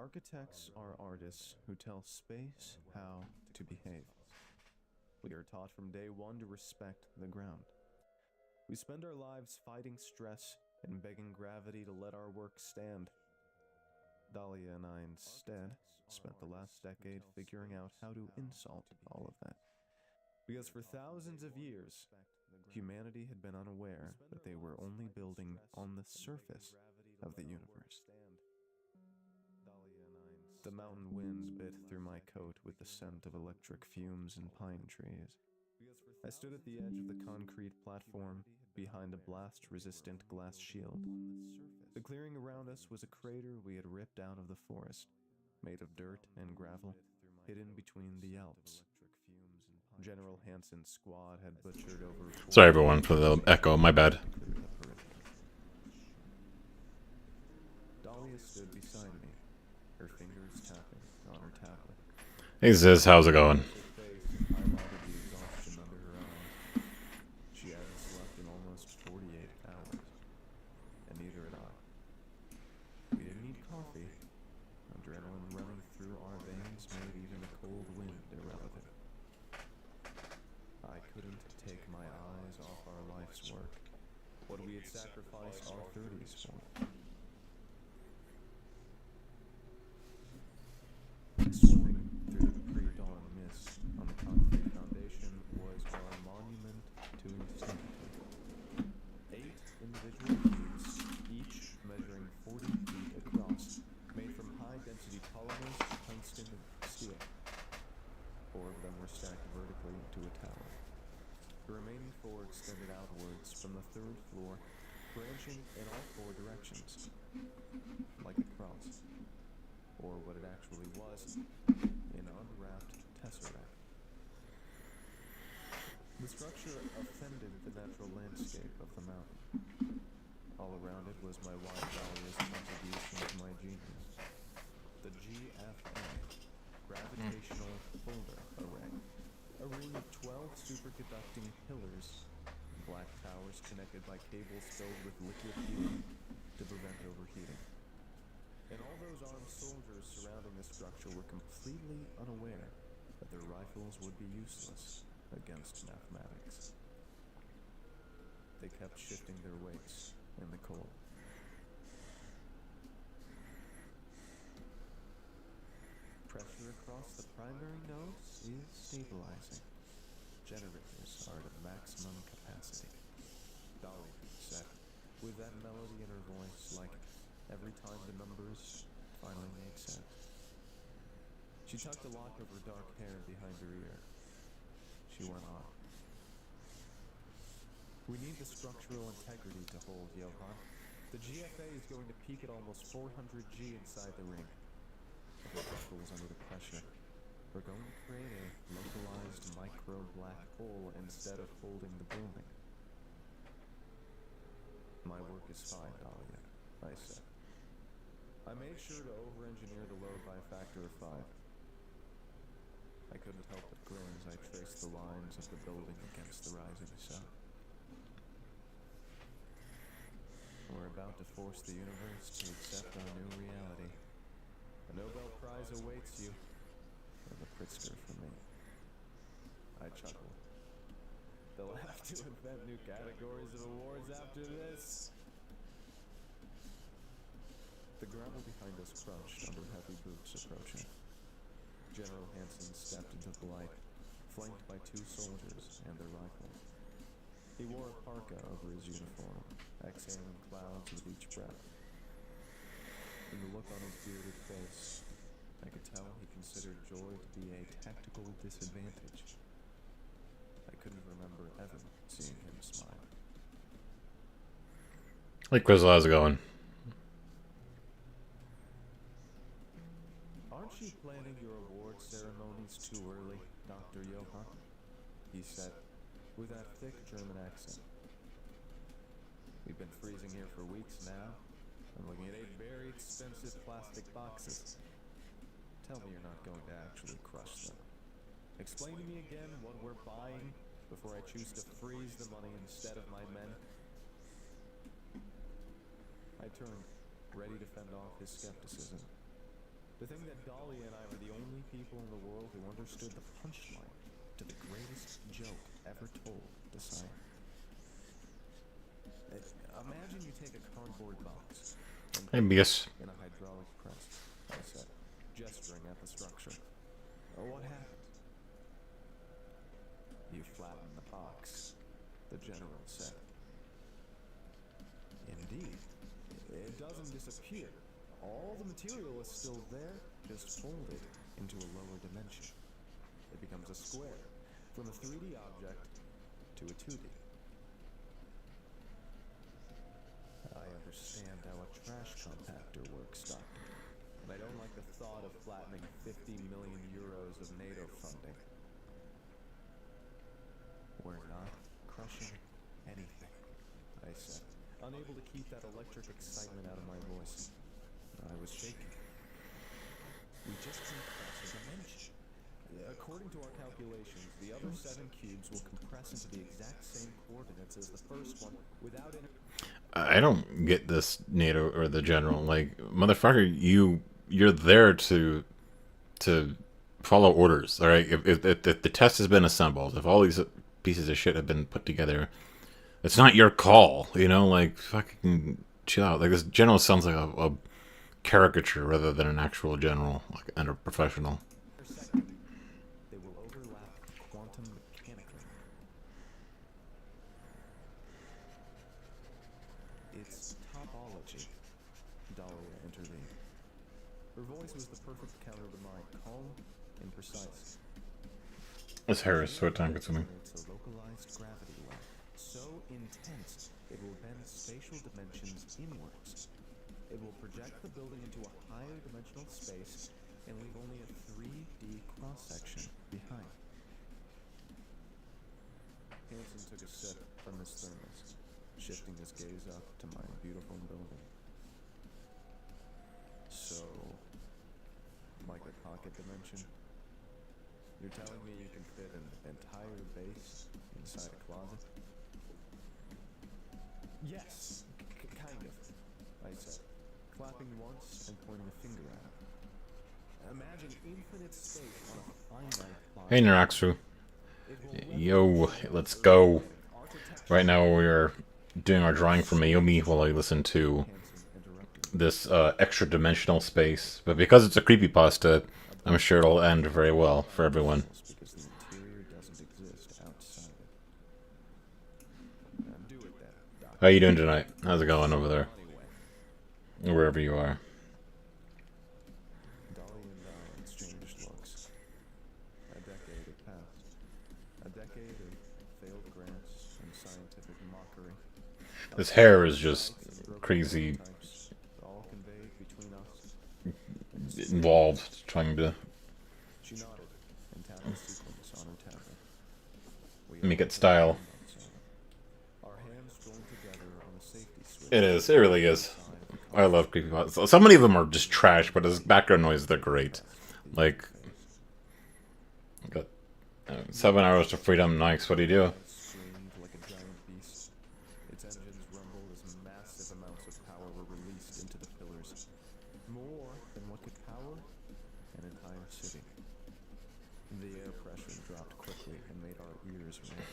Architects are artists who tell space how to behave. We are taught from day one to respect the ground. We spend our lives fighting stress and begging gravity to let our work stand. Dahlia and I instead spent the last decade figuring out how to insult all of that. Because for thousands of years, humanity had been unaware that they were only building on the surface of the universe. The mountain winds bit through my coat with the scent of electric fumes and pine trees. I stood at the edge of the concrete platform behind a blast-resistant glass shield. The clearing around us was a crater we had ripped out of the forest, made of dirt and gravel, hidden between the Alps. General Hansen's squad had butchered over... Sorry everyone for the echo, my bad. Dahlia stood beside me, her fingers tapping on her tablet. Hey Ziz, how's it going? She hadn't slept in almost 48 hours, and neither had I. We didn't need coffee. Adrenaline running through our veins made even the cold wind irrelevant. I couldn't take my eyes off our life's work, what we had sacrificed our 30s for. Swimming through the pre-dawn mist on the concrete foundation was our monument to insanity. 8 individual cubes, each measuring 40 feet across, made from high-density polymers, tungsten, and steel. 4 of them were stacked vertically into a tower. The remaining 4 extended outwards from the 3rd floor, branching in all 4 directions, like a cross. Or what it actually was, an unwrapped tesseract. The structure offended the natural landscape of the mountain. All around it was my wife Dahlia's contribution to my genius. The GFA, Gravitational Folder Array. A ring of 12 superconducting pillars, black towers connected by cables filled with liquid helium to prevent overheating. And all those armed soldiers surrounding the structure were completely unaware that their rifles would be useless against mathematics. They kept shifting their weights in the cold. Pressure across the primary nodes is stabilizing. Generators are at maximum capacity. Dahlia said, with that melody in her voice, like every time the numbers finally made sense. She tucked a lock of her dark hair behind her ear. She went on. We need the structural integrity to hold, Johann. The GFA is going to peak at almost 400 G inside the ring. If it buckles under the pressure, we're going to create a localized micro-black hole instead of holding the building. My work is fine, Dahlia, I said. I made sure to over-engineer the load by a factor of 5. I couldn't help but grin as I traced the lines of the building against the rising sun. We're about to force the universe to accept our new reality. A Nobel Prize awaits you, and a Pritzker for me. I chuckled. They'll have to invent new categories of awards after this. The gravel behind us crunched under heavy boots approaching. General Hansen stepped into the light, flanked by 2 soldiers and their rifles. He wore a parka over his uniform, exhaling clouds with each breath. In the look on his bearded face, I could tell he considered joy to be a tactical disadvantage. I couldn't remember ever seeing him smile. Hey Crizzle, how's it going? Aren't you planning your award ceremonies too early, Dr. Johann? He said, with that thick German accent. We've been freezing here for weeks now. I'm looking at 8 very expensive plastic boxes. Tell me you're not going to actually crush them. Explain to me again what we're buying before I choose to freeze the money instead of my men. I turned, ready to fend off his skepticism. To think that Dahlia and I were the only people in the world who understood the punchline to the greatest joke ever told to science. Imagine you take a cardboard box and Hey, BS. in a hydraulic press, I said, gesturing at the structure. What happens? You flatten the box, the general said. Indeed, it doesn't disappear. All the material is still there, just folded into a lower dimension. It becomes a square, from a 3D object to a 2D. I understand how a trash compactor works, Doctor. But I don't like the thought of flattening 50 million euros of NATO funding. We're not crushing anything, I said, unable to keep that electric excitement out of my voice. I was shaking. We just compress a dimension. According to our calculations, the other 7 cubes will compress into the exact same coordinates as the first one without I don't get this NATO or the general. Like, motherfucker, you're there to follow orders. All right, if the test has been assembled, if all these pieces of shit have been put together, it's not your call. You know, like, fucking chill out. Like, this general sounds like a caricature rather than an actual general, like, and a professional. second. They will overlap quantum mechanically. It's topology, Dahlia intervened. Her voice was the perfect counter to mine, calm and precise. This hair is so time consuming. It's a localized gravity well, so intense it will bend spatial dimensions inwards. It will project the building into a higher dimensional space and leave only a 3D cross-section behind. Hansen took a sip from his thermos, shifting his gaze up to my beautiful building. So, like a pocket dimension? You're telling me you can fit an entire base inside a closet? Yes, kind of, I said, clapping once and pointing a finger at it. Imagine infinite space on a finite plot. Hey, Naraxu. Yo, let's go. Right now we're doing our drawing for Mayumi while I listen to this extra dimensional space. But because it's a creepypasta, I'm sure it'll end very well for everyone. Because the interior doesn't exist outside it. Do it then, Doc. How you doing tonight? How's it going over there? Wherever you are. Dahlia and I exchanged looks. A decade had passed. A decade of failed grants and scientific mockery. This hair is just crazy All conveyed between us. involved trying to She nodded and tapped the sequence on her tablet. make it style. Our hands joined together on a safety switch. It is. It really is. I love creepypastas. So many of them are just trash, but as background noise, they're great. Like, got 7 hours to freedom. Nice. What do you do? It screamed like a giant beast. Its engines rumbled as massive amounts of power were released into the pillars. More than what could power an entire city. The air pressure dropped quickly and made our ears ring.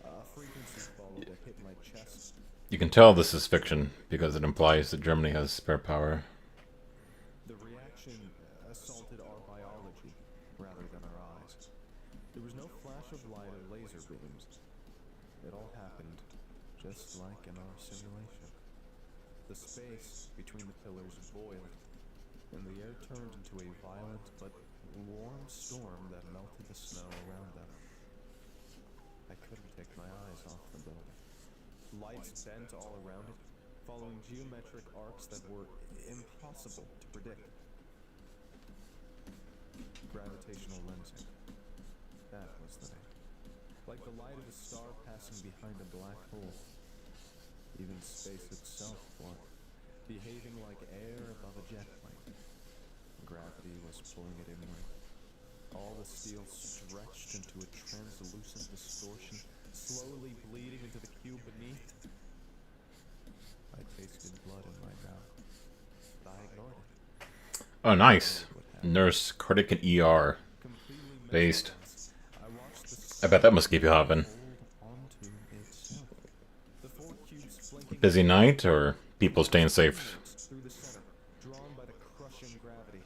A frequency followed that hit my chest. You can tell this is fiction because it implies that Germany has spare power. The reaction assaulted our biology rather than our eyes. There was no flash of light or laser beams. It all happened just like in our simulation. The space between the pillars boiled, and the air turned into a violent but warm storm that melted the snow around them. I couldn't take my eyes off the building. Lights bent all around it, following geometric arcs that were impossible to predict. Gravitational lensing. That was the name. Like the light of a star passing behind a black hole. Even space itself was behaving like air above a jet plane. Gravity was pulling it inward. All the steel stretched into a translucent distortion, slowly bleeding into the cube beneath. I tasted blood in my mouth, but I ignored it. Oh, nice. Nurse, cardiac and ER. Completely Based. mesmerized, I watched the I bet that must sky keep you hopping. fold onto itself. The four cubes flanking Busy each night other or people staying collapsed safe? inwards through the center, drawn by the crushing gravity.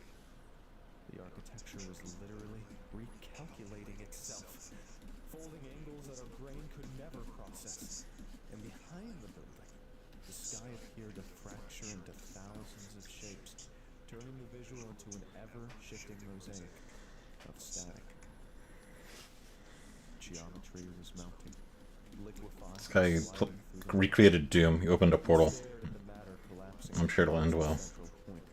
The architecture was literally recalculating itself, folding angles that our brain could never process. And behind the building, the sky appeared to fracture into thousands of shapes, turning the visual into an ever-shifting mosaic of static. Geometry was melting, liquefying, This guy sliding through the recreated Doom. He opened a portal. stared at the matter collapsing I'm sure it'll end towards the well. central point,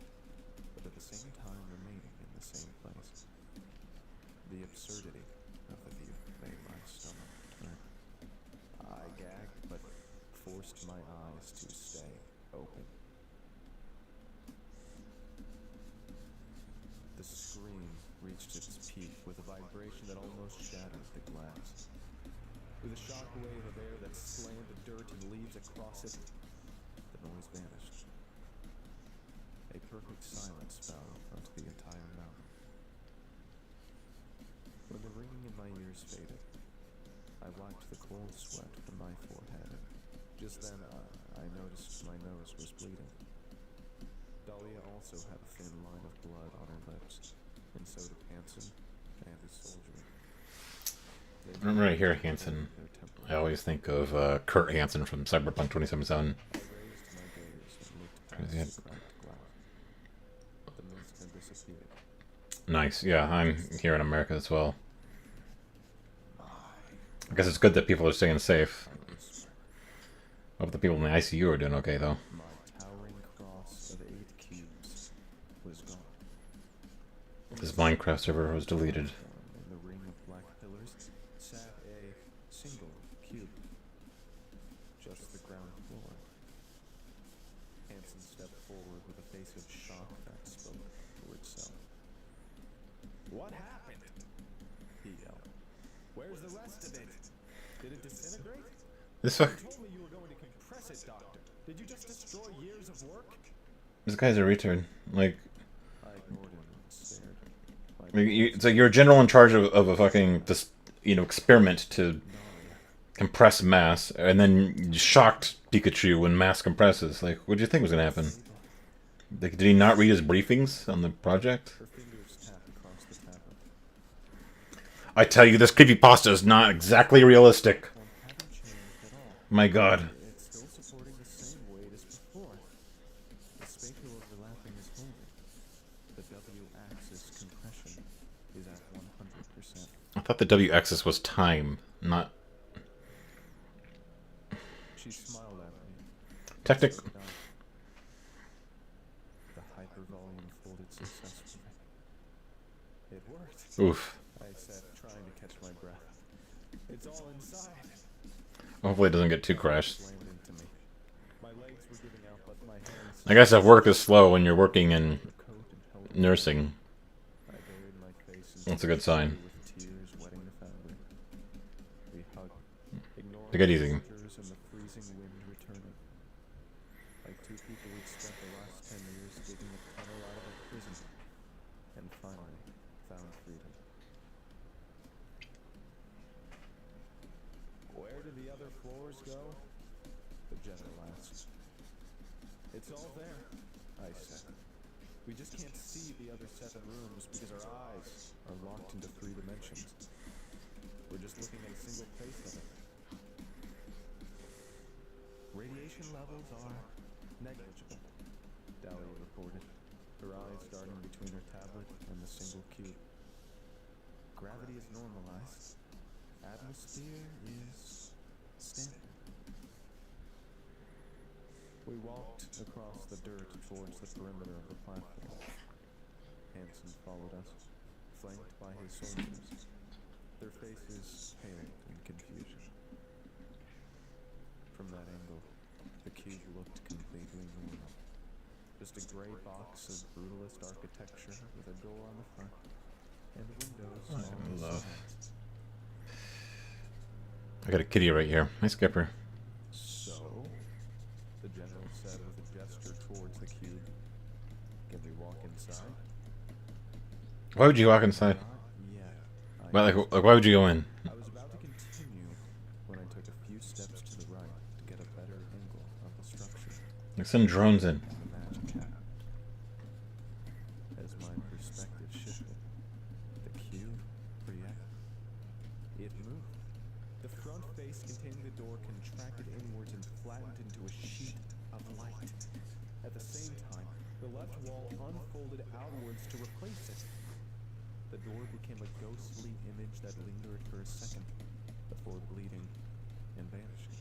but at the same time remaining in the same place. The absurdity of the view made my stomach turn. I gagged, but forced my eyes to stay open. The scream reached its peak with a vibration that almost shattered the glass. With a shock wave of air that slammed the dirt and leaves across it, the noise vanished. A perfect silence fell onto the entire mountain. When the ringing in my ears faded, I wiped the cold sweat from my forehead, and just then I noticed my nose was bleeding. Dahlia also had a thin line of blood on her lips, and so did Hansen and his soldier. Whenever I hear Hansen, I always think of Kurt Hansen from Cyberpunk 2077. I raised my gaze and looked past Crazy. the cracked glass. The mist had disappeared. Nice. Yeah, I'm here in America as well. I guess it's good that people are staying safe. Hope the people in the ICU are doing okay, though. My towering cross of 8 cubes was gone. This Minecraft server was deleted. In the ring of black pillars sat a single cube. Just the ground floor. Hansen stepped forward with a face of shock that spoke for itself. What happened? He yelled. Where's the rest of it? Did it disintegrate? This You fuck. told me you were going to compress it, Doctor. Did you just destroy years of work? This guy's a retard. Like, I ignored him and stared. it's like you're a general in charge of a fucking this experiment to compress mass, and then you shocked Pikachu when mass compresses. Like, what do you think was gonna happen? Like, did he not read his briefings on the project? Her fingers tapped across the tablet. I tell you, this creepypasta is not exactly realistic. One hadn't changed at all. My god. It's still supporting the same weight as before. The spatial overlapping is holding. The W-axis compression is at 100%. I thought the W-axis was time, not She smiled at me. technic. So did I. The hypervolume folded successfully. It worked, Oof. I said, trying to catch my breath. It's all inside. Hopefully it doesn't get too crashed. Slammed into me. My legs were giving out, but my hands I guess if work is slow when you're working in the coat and held it. nursing, I buried my face in that's a good sign. with tears wetting the fabric. We hugged, ignoring Take it the easy. soldiers and the freezing wind returning. Like two people who'd spent the last 10 years digging a tunnel out of a prison, and finally found freedom. Where did the other floors go? The general asked. It's all there, I said. We just can't see the other 7 rooms because our eyes are locked into 3 dimensions. We're just looking at a single face of it. Radiation levels are negligible, Dahlia reported, her eyes darting between her tablet and the single cube. Gravity is normalized. Atmosphere is standard. We walked across the dirt towards the perimeter of the platform. Hansen followed us, flanked by his soldiers, their faces pale in confusion. From that angle, the cube looked completely normal. Just a gray box of brutalist architecture with a door on the front and windows on the love. sides. I got a kitty right here. Hi, Skipper. So, the general said with a gesture towards the cube. Can we walk inside? Why would you walk inside? Not yet. Why would you go in? I was about to continue when I took a few steps to the right to get a better angle of the structure Like send drones in. and the magic happened. As my perspective shifted, the cube reacted. It moved. The front face containing the door contracted inwards and flattened into a sheet of light. At the same time, the left wall unfolded outwards to replace it. The door became a ghostly image that lingered for a second before bleeding and vanishing.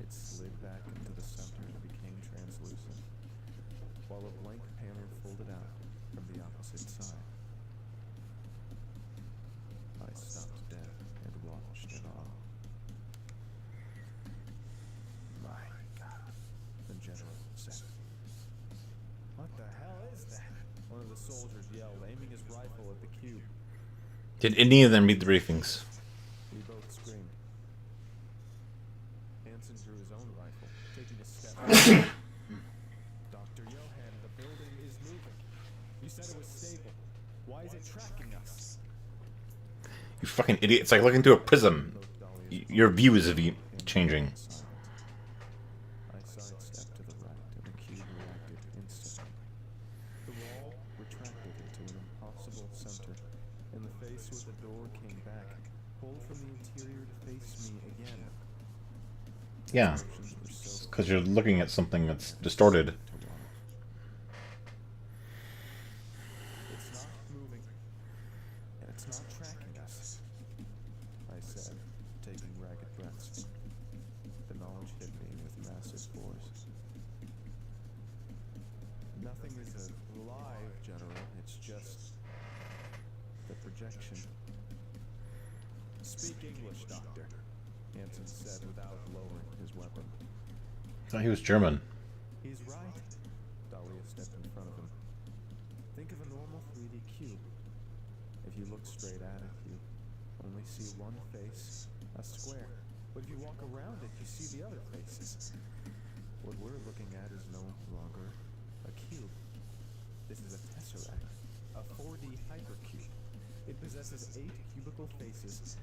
It slid back into the center and became translucent, while a blank panel folded out from the opposite side. I stopped dead and watched in awe. My God, the general said. What the hell is that? One of the soldiers yelled, aiming his rifle at the cube. Did any of them read the briefings? We both screamed. Hansen drew his own rifle, taking a step. Dr. Johann, the building is moving. You said it was stable. Why is it tracking us? You fucking idiot. It's like looking through a prism. Your view is changing. I sidestepped to the right, and the cube reacted instantly. The wall retracted into an impossible center, and the face with the door came back, pulled from the interior to face me again. Yeah. Motions were so Because you're looking at something that's distorted. to watch. It's not moving, and it's not tracking us, I said, taking ragged breaths. The knowledge hit me with massive force. Nothing is alive, General. It's just the projection. Speak English, Doctor, Hansen said without lowering his weapon. I thought he was German. He's right. Dahlia stepped in front of him. Think of a normal 3D cube. If you look straight at it, you only see one face, a square. But if you walk around it, you see the other faces. What we're looking at is no longer a cube. This is a tesseract, a 4D hypercube. It possesses 8 cubical faces,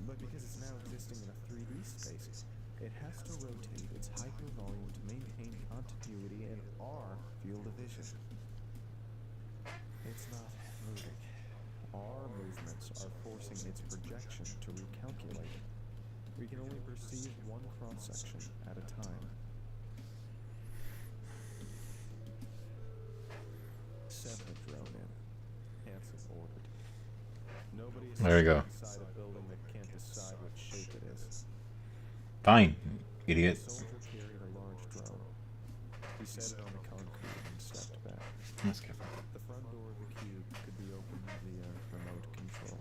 but because it's now existing in a 3D space, it has to rotate its hypervolume to maintain continuity in our field of vision. It's not moving. Our movements are forcing its projection to recalculate. We can only perceive one cross-section at a time. Send the drone in, Hansen ordered. Nobody is There you go. inside a building that can't decide what shape it is. Fine, The idiot. soldier carried a large drone. He set it on the concrete and stepped back. Let's get The front door of the cube could be opened via remote control.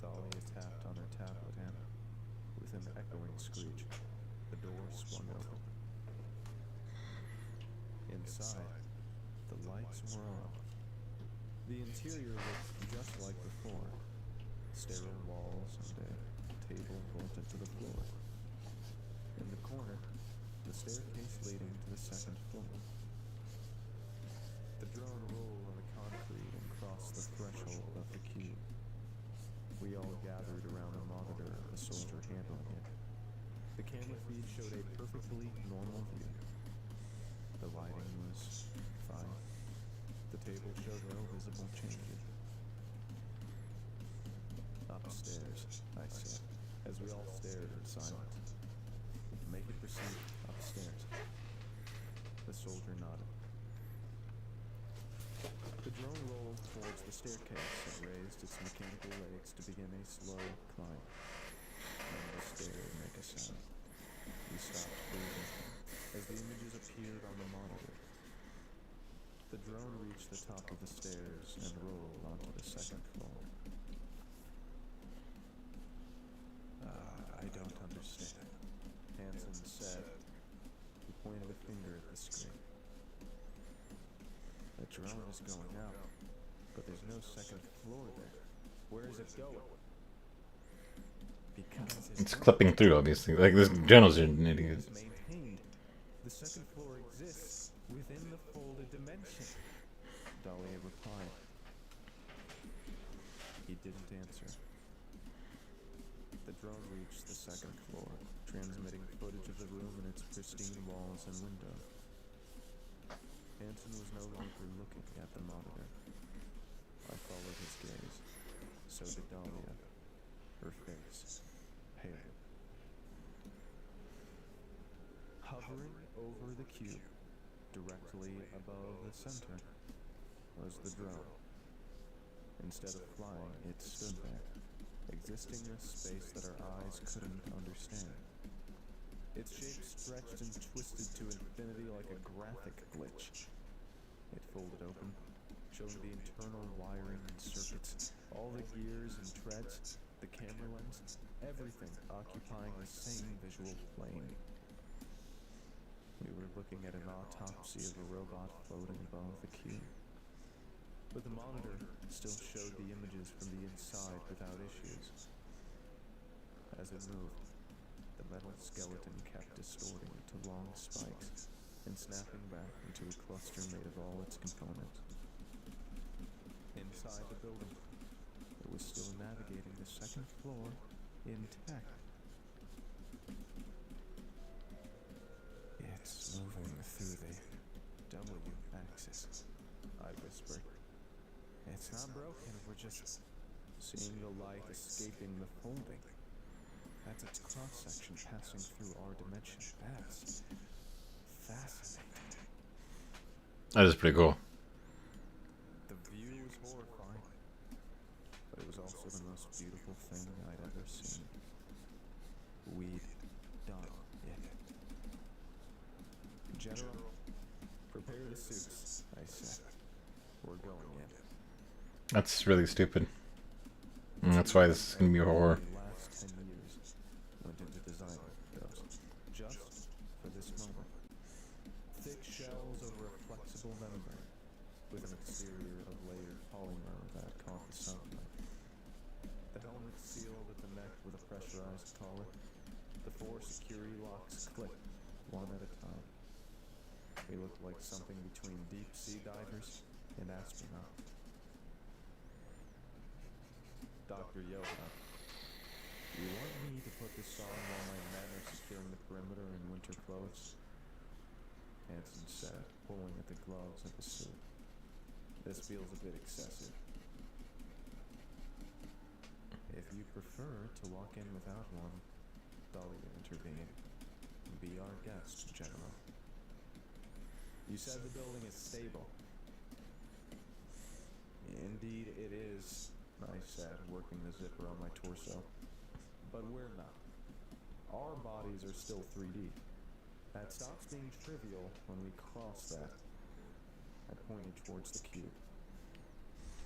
Thalia tapped on her tablet and, with an echoing screech, the door swung open. Inside, the lights were on. The interior looked just like before. Sterile walls and a table bolted to the floor. In the corner, the staircase leading to the second floor. The drone rolled on the concrete and crossed the threshold of the cube. We all gathered around the monitor of the soldier handling it. The camera feed showed a perfectly normal view. The lighting was fine. The table showed no visible changes. Upstairs, I said, as we all stared in silence. Make it proceed upstairs. The soldier nodded. The drone rolled towards the staircase and raised its mechanical legs to begin a slow climb. None of us dared make a sound. We stopped breathing as the images appeared on the monitor. The drone reached the top of the stairs and rolled onto the second floor. I don't understand, Hansen said. He pointed a finger at the screen. The drone is going out, but there's no second floor there. Where is it going? Because It's clipping through, obviously. Like, this general's an idiot. is maintained. The second floor exists within the folded dimension. Dahlia replied. drone reached the second floor, transmitting footage of the room and its pristine walls and windows. Hanson was no longer looking at the monitor. I followed his gaze. So did Dahlia. Her face pale. Hovering over the cube, directly above the center, was the drone. Instead of flying, it stood there, existing in a space that our eyes couldn't understand. Its shape stretched and twisted to infinity like a graphic glitch. It folded open, showing the internal wiring and circuits, all the gears and treads, the camera lens, everything occupying the same visual plane. We were looking at an autopsy of a robot floating above the cube. But the monitor still showed the images from the inside without issues. As it moved, the metal skeleton kept distorting to long spikes and snapping back into a cluster made of all its components. Inside the building, it was still navigating the second floor intact. It's moving through the W axis, I whispered. It's not broken, we're just seeing the light escaping the folding. That's its cross-section passing through our dimension. That's fascinating. That is pretty cool. The view was horrifying, but it was also the most beautiful thing I'd ever seen. We'd done it. General, prepare the suits, I said. We're going in. That's really stupid. And that's why this is gonna be a horror. The last 10 years went into designing those, just for this moment. Thick shells over a flexible membrane, with an exterior of layered polymer that caught the sunlight. The helmet sealed at the neck with a pressurized collar. The 4 security locks clicked, one at a time. We looked like something between deep sea divers and astronauts. Dr. Johann, you want me to put this on while my men are securing the perimeter in winter clothes? Hanson said, pulling at the gloves of his suit. This feels a bit excessive. If you prefer to walk in without one, Dahlia intervened. Be our guest, General. You said the building is stable. Indeed it is, I said, working the zipper on my torso. But we're not. Our bodies are still 3D. That stops being trivial when we cross that. I pointed towards the cube.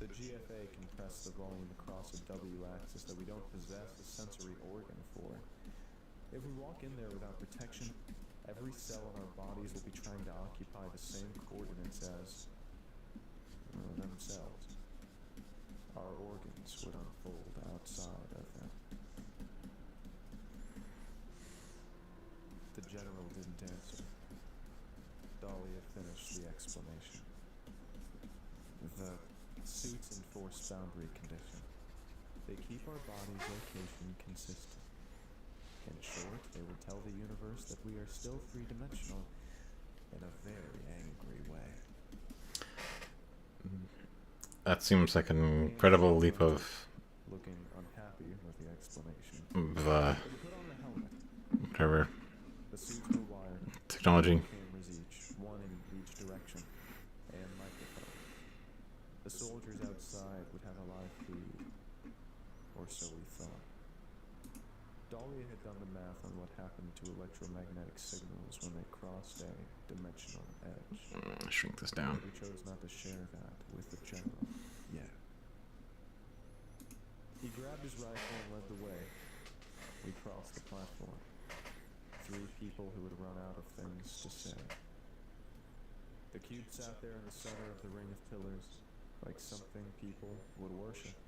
The GFA compressed the volume across a W axis that we don't possess a sensory organ for. If we walk in there without protection, every cell in our bodies will be trying to occupy the same coordinates as themselves. Our organs would unfold outside of them. The general didn't answer. Dahlia finished the explanation. The suits enforce boundary condition. They keep our body's location consistent. In short, they will tell the universe that we are still three-dimensional in a very angry way. That seems like an incredible leap of Looking unhappy with the explanation. of, They put on the helmet. whatever The suits were wired. technology. Cameras each, one in each direction, and microphone. The soldiers outside would have a live feed, or so we thought. Dahlia had done the math on what happened to electromagnetic signals when they crossed a dimensional edge. Shrink this down. We chose not to share that with the general yet. He grabbed his rifle and led the way. We crossed the platform. 3 people who had run out of things to say. The cube sat there in the center of the ring of pillars, like something people would worship.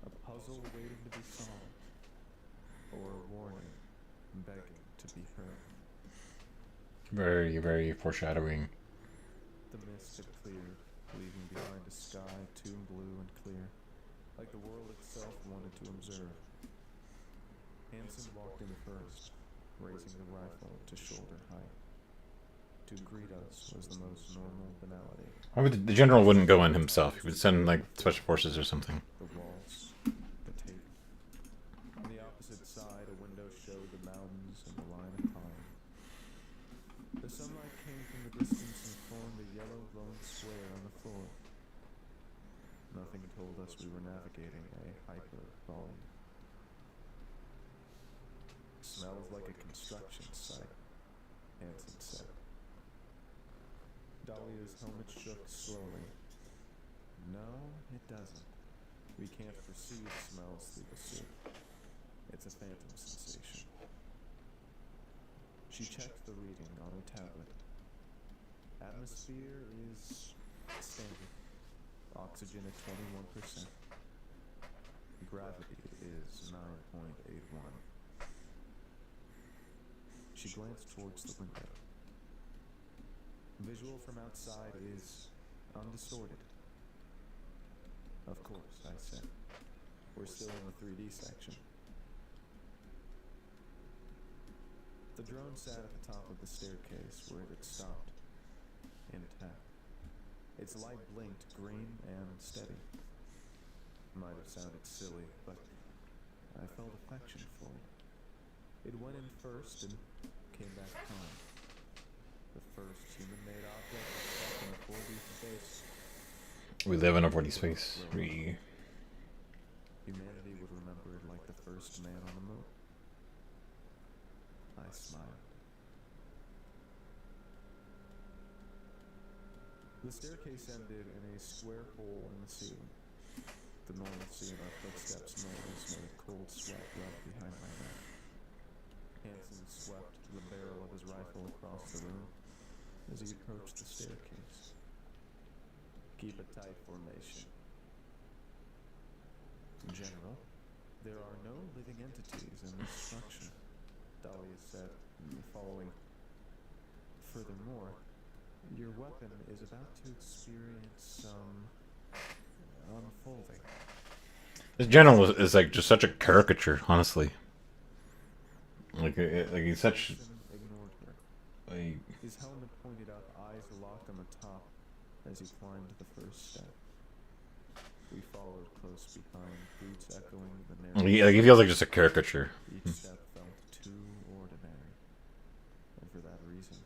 A puzzle waiting to be solved, or a warning begging to be heard. Very, very foreshadowing. The mist had cleared, leaving behind a sky too blue and clear, like the world itself wanted to observe. Hanson walked in first, raising the rifle to shoulder height. To greet us was the most normal banality. Why would the general wouldn't go in himself? He would send like special forces or something. The walls, the table. On the opposite side, a window showed the mountains and the line of pine. The sunlight came from the distance and formed a yellow lone square on the floor. Nothing told us we were navigating a hyper-volley. Smells like a construction site, Hanson said. Dahlia's helmet shook slowly. No, it doesn't. We can't perceive smells through the suit. It's a phantom sensation. She checked the reading on her tablet. Atmosphere is standard. Oxygen at 21%. Gravity is 9.81. She glanced towards the window. Visual from outside is undistorted. Of course, I said. We're still in the 3D section. The drone sat at the top of the staircase where it had stopped, intact. Its light blinked green and steady. Might have sounded silly, but I felt affection for it. It went in first and came back calm. The first human-made object was stuck in a 4D space. We live in a 4D space. Humanity would remember it like the first man on the moon. I smiled. The staircase ended in a square hole in the ceiling. The normalcy of our footsteps noise made a cold sweat run behind my neck. Hanson swept the barrel of his rifle across the room as he approached the staircase. Keep a tight formation. General, there are no living entities in this structure, Dahlia said, following. Furthermore, your weapon is about to experience some unfolding. This general is like just such a caricature, honestly. Like he's such. Ignored her. Like, His helmet pointed up, eyes locked on the top as he climbed the first step. We followed close behind, boots echoing the narrow. he feels like just a caricature. Each step felt too ordinary, and for that reason,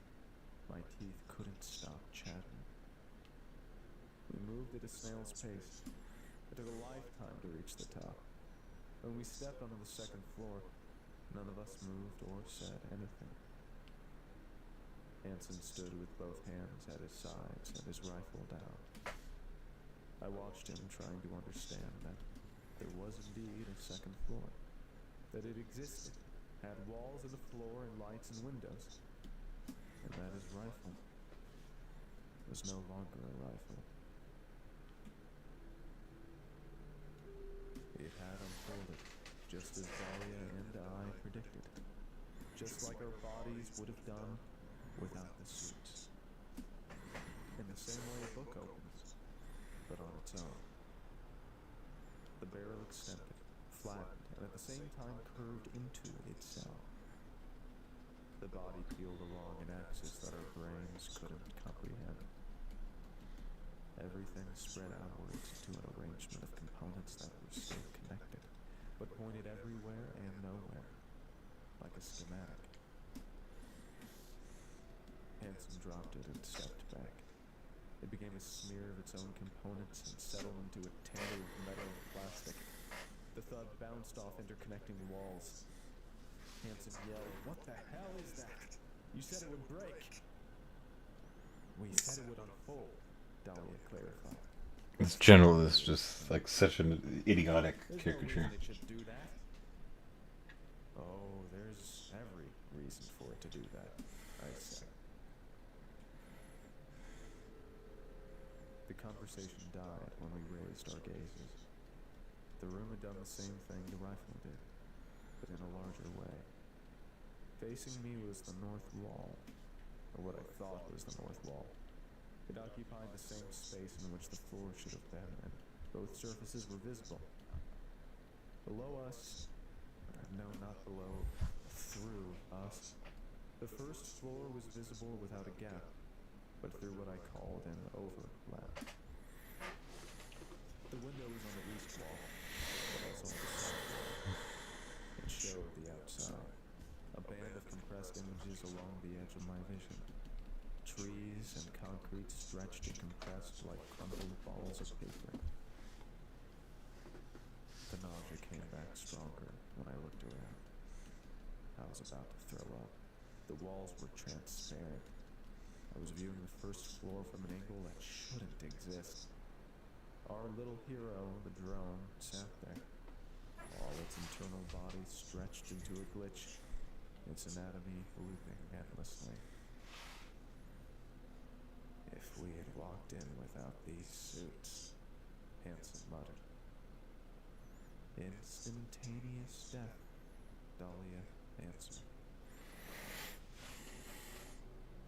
my teeth couldn't stop chattering. We moved at a snail's pace. It took a lifetime to reach the top. When we stepped onto the second floor, none of us moved or said anything. Hanson stood with both hands at his sides and his rifle down. I watched him trying to understand that there was indeed a second floor, that it existed, had walls in the floor and lights and windows, and that his rifle was no longer a rifle. It had unfolded, just as Dahlia and I predicted, just like our bodies would have done without the suits. In the same way a book opens, but on its own. The barrel extended, flattened, and at the same time curved into itself. The body peeled along an axis that our brains couldn't comprehend. Everything spread outwards to an arrangement of components that were still connected, but pointed everywhere and nowhere, like a schematic. Hanson dropped it and stepped back. It became a smear of its own components and settled into a tangle of metal and plastic. The thud bounced off interconnecting walls. Hanson yelled, "What the hell is that? You said it would break." "We said it would unfold," Dahlia clarified. This general is just like such an idiotic caricature. It should do that. Oh, there's every reason for it to do that, I said. The conversation died when we raised our gazes. The room had done the same thing the rifle did, but in a larger way. Facing me was the north wall, or what I thought was the north wall. It occupied the same space in which the floor should have been, and both surfaces were visible. Below us, no, not glow through us. The first floor was visible without a gap, but through what I called an overlap. The window was on the east wall, but also on the south wall. It showed the outside, a band of compressed images along the edge of my vision. Trees and concrete stretched and compressed like crumpled balls of paper. The nausea came back stronger when I looked around. I was about to throw up. The walls were transparent. I was viewing the first floor from an angle that shouldn't exist. Our little hero, the drone, sat there, all its internal body stretched into a glitch, its anatomy looping endlessly. If we had walked in without these suits, Hansen muttered. Instantaneous death, Dahlia answered.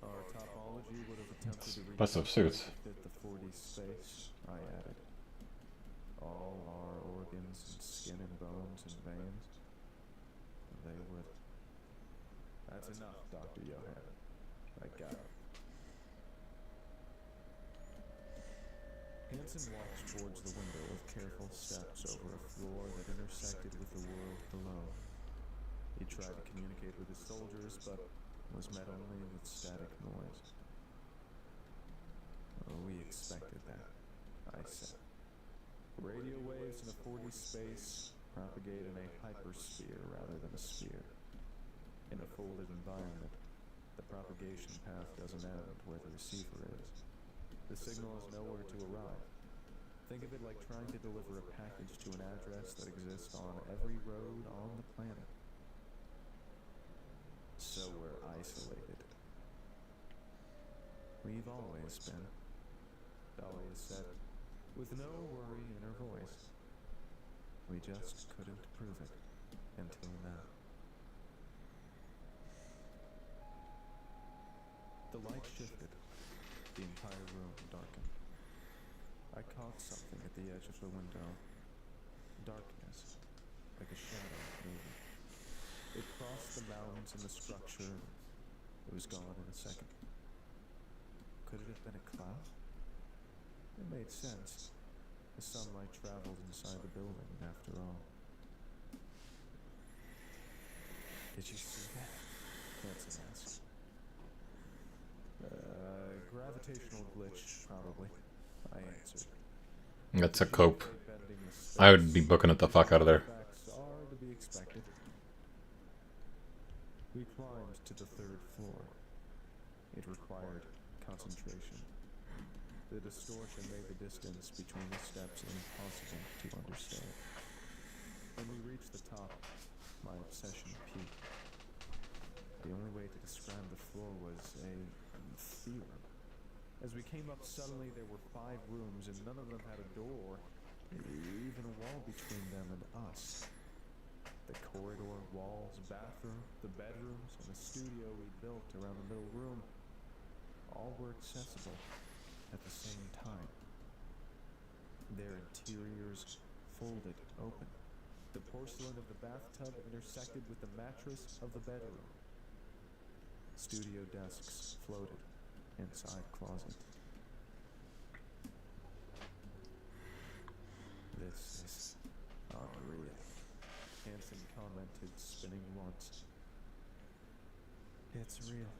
Our topology would have attempted to Bust of suits. fit the 4D space, I added. All our organs and skin and bones and veins, they would. That's enough, Dr. Johann. I got it. Hansen walked towards the window with careful steps over a floor that intersected with the world below. He tried to communicate with his soldiers, but was met only with static noise. Oh, we expected that, I said. Radio waves in a 4D space propagate in a hypersphere rather than a sphere. In a folded environment, the propagation path doesn't end where the receiver is. The signal is nowhere to arrive. Think of it like trying to deliver a package to an address that exists on every road on the planet. So we're isolated. We've always been, Dahlia said, with no worry in her voice. We just couldn't prove it until now. The light shifted. The entire room darkened. I caught something at the edge of the window. Darkness, like a shadow moving. It crossed the mountains and the structure. It was gone in a second. Could it have been a cloud? It made sense. The sunlight traveled inside the building, after all. Did you see that? Hansen asked. Gravitational glitch, probably, I answered. That's a cope. I would be booking it the fuck out of there. Facts are to be expected. We climbed to the third floor. It required concentration. The distortion made the distance between the steps impossible to understand. When we reached the top, my obsession peaked. The only way to describe the floor was a theorem. As we came up suddenly, there were 5 rooms, and none of them had a door, even a wall between them and us. The corridor, walls, bathroom, the bedrooms, and the studio we built around the middle room, all were accessible at the same time. Their interiors folded open. The porcelain of the bathtub intersected with the mattress of the bedroom. Studio desks floated inside closets. This is unreal, Hansen commented, spinning once. It's real,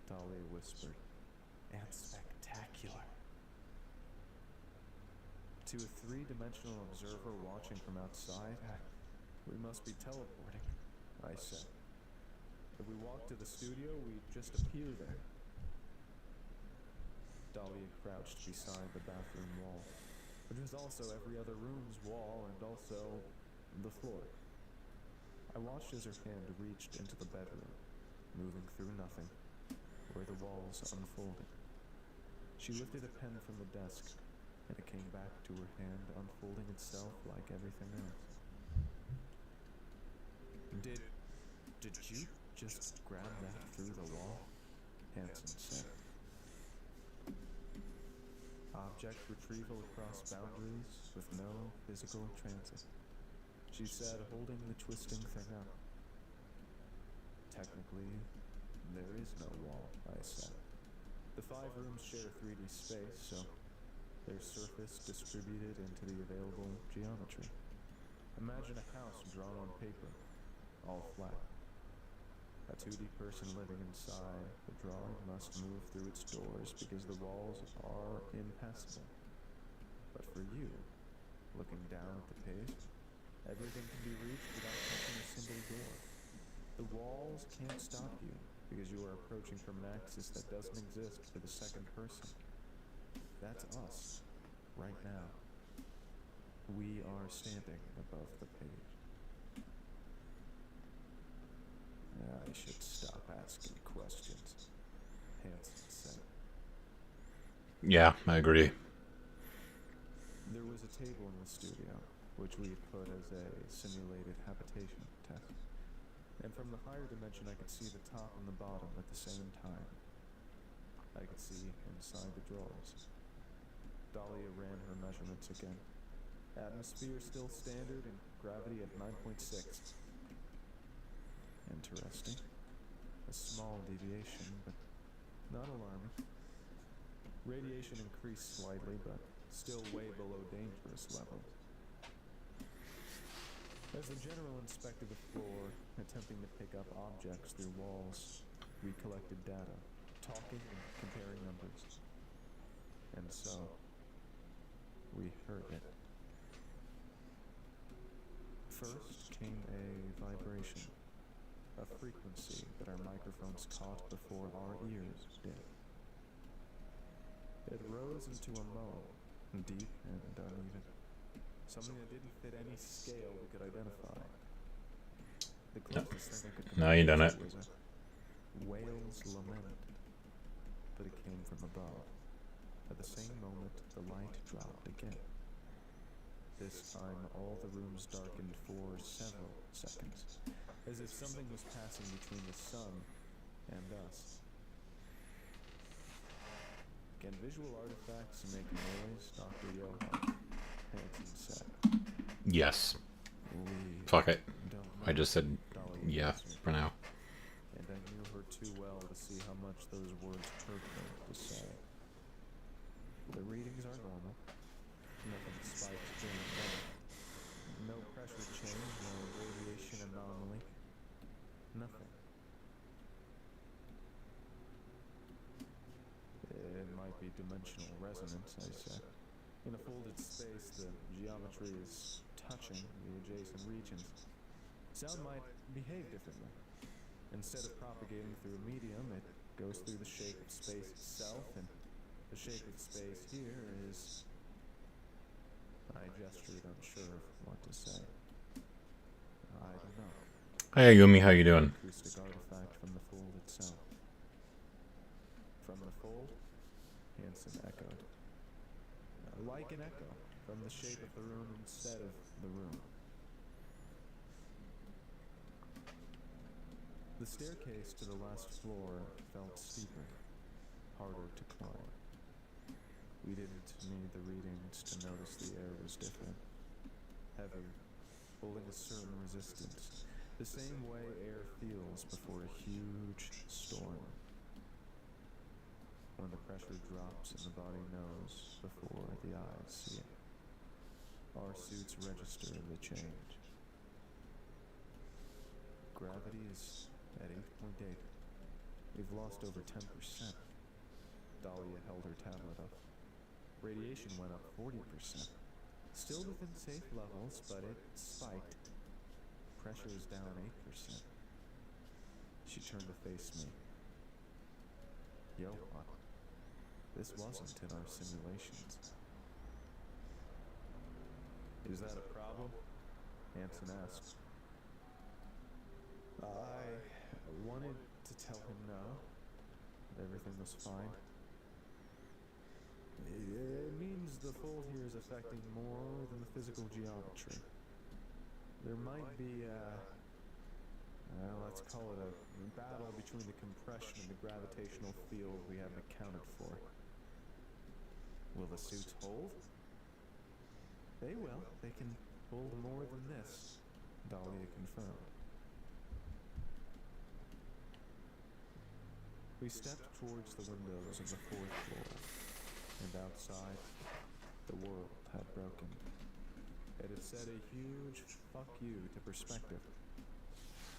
Dahlia whispered, and spectacular. To a 3-dimensional observer watching from outside, we must be teleporting, I said. If we walk to the studio, we'd just appear there. Dahlia crouched beside the bathroom wall, which was also every other room's wall and also the floor. I watched as her hand reached into the bedroom, moving through nothing, where the walls unfolded. She lifted a pen from the desk, and it came back to her hand, unfolding itself like everything else. Did you just grab that through the wall? Hansen said. Object retrieval across boundaries with no physical transit, she said, holding the twisting thing up. Actually, there is no wall, I said. The 5 rooms share 3D space, so their surface distributed into the available geometry. Imagine a house drawn on paper, all flat. A 2D person living inside, the drawing must move through its doors because the walls are impassable. But for you, looking down at the page, everything can be reached without touching a single door. The walls can't stop you because you are approaching from an axis that doesn't exist for the second person. That's us, right now. We are standing above the page. I should stop asking questions, Hanson said. Yeah, I agree. There was a table in the studio, which we had put as a simulated habitation test. And from the higher dimension, I could see the top and the bottom at the same time. I could see inside the drawers. Dahlia ran her measurements again. Atmosphere still standard and gravity at 9.6. Interesting. A small deviation, but not alarming. Radiation increased slightly, but still way below dangerous levels. As the general inspected the floor, attempting to pick up objects through walls, we collected data, talking and comparing numbers. And so, we heard it. First came a vibration, a frequency that our microphones caught before our ears did. It rose into a moan, deep and uneven. Something that didn't fit any scale we could identify. The closest thing I could No, you done it. was a whale's lament, but it came from above. At the same moment, the light dropped again. This time, all the rooms darkened for several seconds, as if something was passing between the sun and us. Can visual artifacts make noise, Dr. Johan? Hanson said. Yes. We Fuck it. don't I just said Dahlia yeah answered. for now. And I knew her too well to see how much those words hurt her to say. The readings are normal. Nothing spikes during the day. No pressure change, no radiation anomaly. Nothing. It might be dimensional resonance, I said. In a folded space, the geometry is touching the adjacent regions. Sound might behave differently. Instead of propagating through a medium, it goes through the shape of space itself, and the shape of space here is... I gestured, unsure of what to say. I don't know. Hey Yumi, how you doing? Acoustic artifact from the fold itself. From the fold? Hanson echoed. Like an echo, from the shape of the room instead of the room. The staircase to the last floor felt steeper, harder to climb. We didn't need the readings to notice the air was different. Heavy, holding a certain resistance, the same way air feels before a huge storm. When the pressure drops and the body knows before the eyes see it. Our suits register the change. Gravity is at 8.8. We've lost over 10%. Dahlia held her tablet up. Radiation went up 40%. Still within safe levels, but it spiked. Pressure is down 8%. She turned to face me. Johan, this wasn't in our simulations. Is that a problem? Hanson asked. I wanted to tell him no, that everything was fine. It means the fold here is affecting more than the physical geometry. There might be let's call it a battle between the compression and the gravitational field we haven't accounted for. Will the suits hold? They will. They can hold more than this, Dahlia confirmed. We stepped towards the windows of the fourth floor, and outside, the world had broken. It had said a huge fuck you to perspective.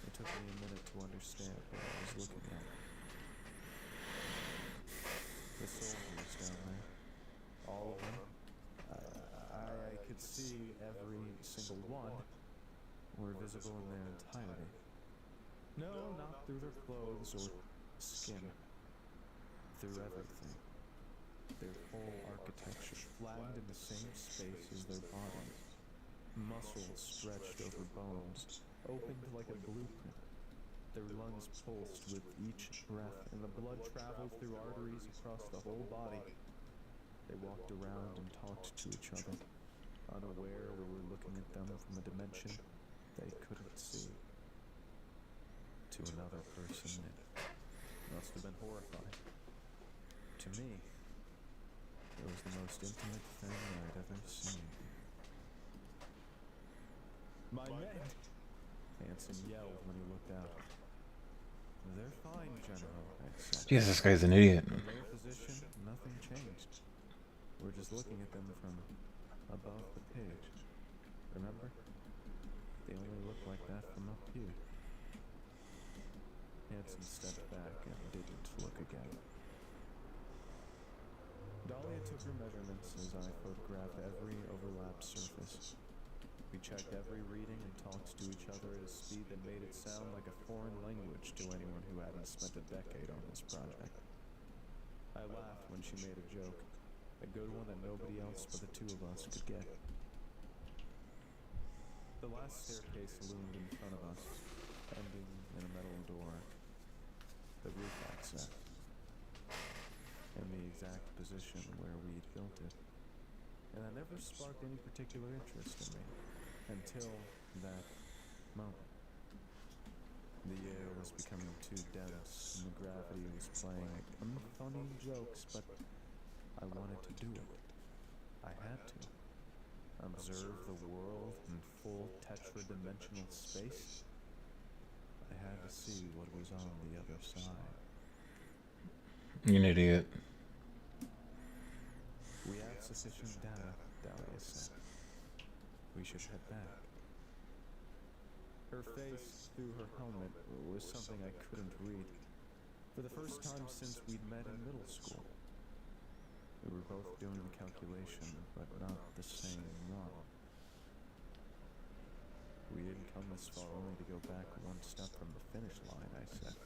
It took me a minute to understand what I was looking at. The soldiers down there, all of them, I could see every single one, were visible in their entirety. No, not through their clothes or skin, through everything. Their whole architecture flattened in the same space as their bodies. Muscles stretched over bones, opened like a blueprint. Their lungs pulsed with each breath, and the blood traveled through arteries across the whole body. They walked around and talked to each other, unaware we were looking at them from a dimension they couldn't see. To another person, it must have been horrifying. To me, it was the most intimate thing I'd ever seen. My men! Hanson yelled when he looked out. They're fine, General, I said. Jesus, this guy's an idiot. In their position, nothing changed. We're just looking at them from above the page. Remember? They only look like that from up here. Hanson stepped back and didn't look again. Dahlia took her measurements as I photographed every overlapped surface. We checked every reading and talked to each other at a speed that made it sound like a foreign language to anyone who hadn't spent a decade on this project. I laughed when she made a joke, a good one that nobody else but the two of us could get. The last staircase loomed in front of us, ending in a metal door. The roof access, and the exact position where we'd built it. And that never sparked any particular interest in me, until that moment. The air was becoming too dense, and the gravity was playing unfunny jokes, but I wanted to do it. I had to. Observe the world in full tetradimensional space. I had to see what was on the other side. You're an idiot. We have sufficient data, Dahlia said. We should head back. Her face through her helmet was something I couldn't read. For the first time since we'd met in middle school. We were both doing the calculation, but not the same one. We didn't come this far only to go back one step from the finish line, I said.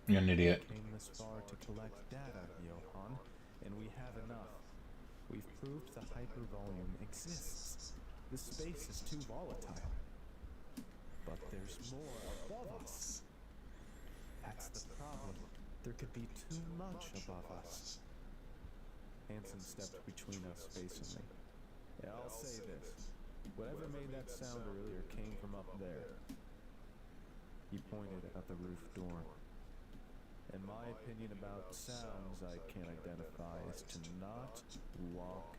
You're an idiot. We came this far to collect data, Johann, and we have enough. We've proved the hypervolume exists. The space is too volatile. But there's more above us. That's the problem. There could be too much above us. Hanson stepped between us, facing me. Yeah, I'll say this. Whatever made that sound earlier came from up there. He pointed at the roof door. And my opinion about sounds I can't identify is to not walk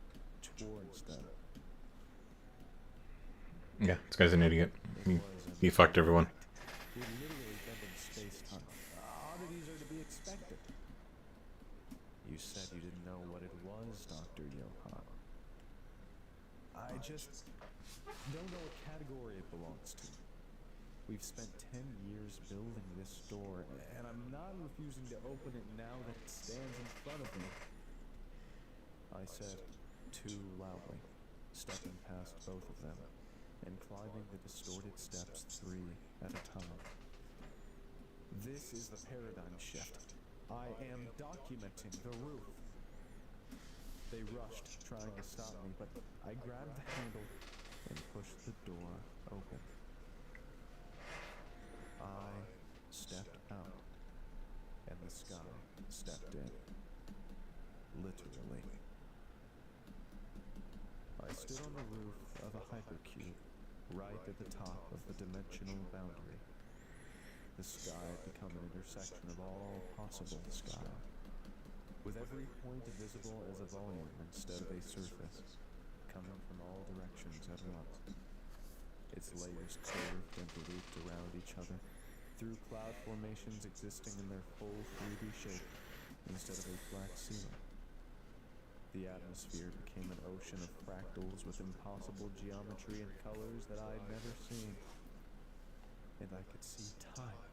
towards them. Yeah, this guy's an idiot. He fucked everyone. We literally bend in space-time. Oddities are to be expected. You said you didn't know what it was, Dr. Johann. I just don't know what category it belongs to. We've spent 10 years building this door, and I'm not refusing to open it now that it stands in front of me. I said too loudly, stepping past both of them, and climbing the distorted steps 3 at a time. This is the paradigm shift. I am documenting the roof. They rushed, trying to stop me, but I grabbed the handle and pushed the door open. I stepped out, and the sky stepped in. Literally. I stood on the roof of a hypercube, right at the top of the dimensional boundary. The sky had become an intersection of all possible sky, with every point visible as a volume instead of a surface, coming from all directions at once. Its layers curved and looped around each other, through cloud formations existing in their full 3D shape instead of a flat ceiling. The atmosphere became an ocean of fractals with impossible geometry and colors that I'd never seen. And I could see time,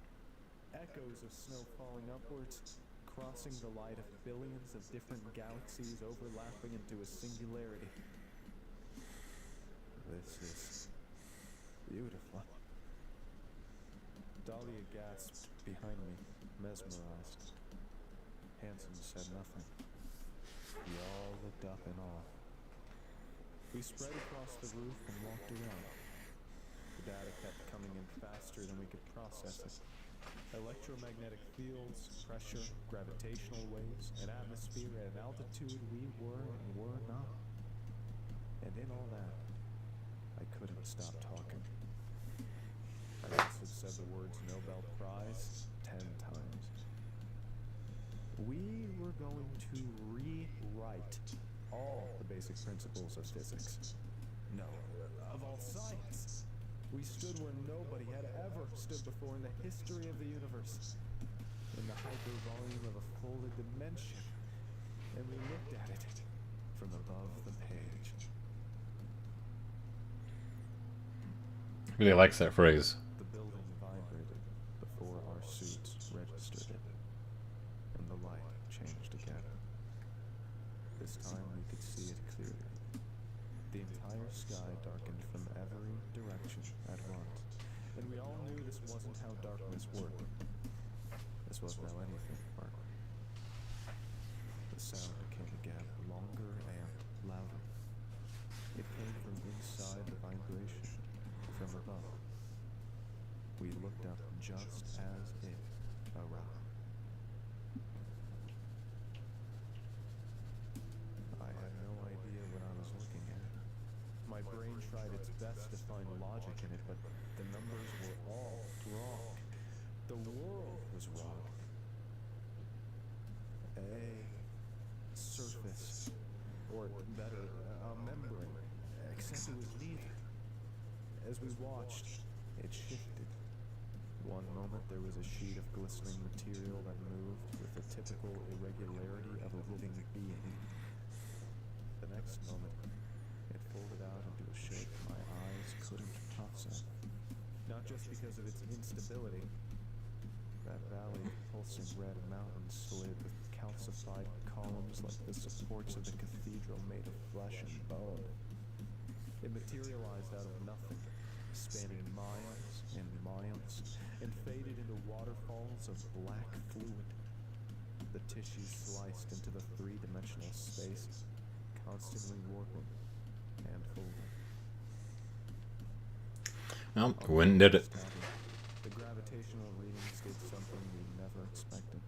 echoes of snow falling upwards, crossing the light of billions of different galaxies overlapping into a singularity. This is beautiful. Dahlia gasped behind me, mesmerized. Hansen said nothing. We all looked up in awe. We spread across the roof and walked around. The data kept coming in faster than we could process it. Electromagnetic fields, pressure, gravitational waves, an atmosphere at an altitude we were and were not. And in all that, I couldn't stop talking. I must have said the words Nobel Prize 10 times. We were going to rewrite all the basic principles of physics. No, of all science. We stood where nobody had ever stood before in the history of the universe, in the hypervolume of a folded dimension, and we looked at it from above the page. Really likes that phrase. The building vibrated before our suits registered it, and the light changed again. This time we could see it clearly. The entire sky darkened from every direction at once, and we all knew this wasn't how darkness worked. This wasn't how anything worked. The sound came again, longer and louder. It came from inside the vibration, from above. We looked up just as it arrived. I had no idea what I was looking at. My brain tried its best to find logic in it, but the numbers were all wrong. The world was wrong. A surface, or better, a membrane, except it was neither. As we watched, it shifted. One moment there was a sheet of glistening material that moved with the typical irregularity of a living being. The next moment, it folded out into a shape my eyes couldn't process. Not just because of its instability. That valley of pulsing red mountains slid with calcified columns like the supports of the cathedral made of flesh and bone. It materialized out of nothing, spanning miles and miles, and faded into waterfalls of black fluid. The tissue sliced into the three-dimensional space, constantly warping and folding. Well, when did it? The gravitational readings did something we never expected.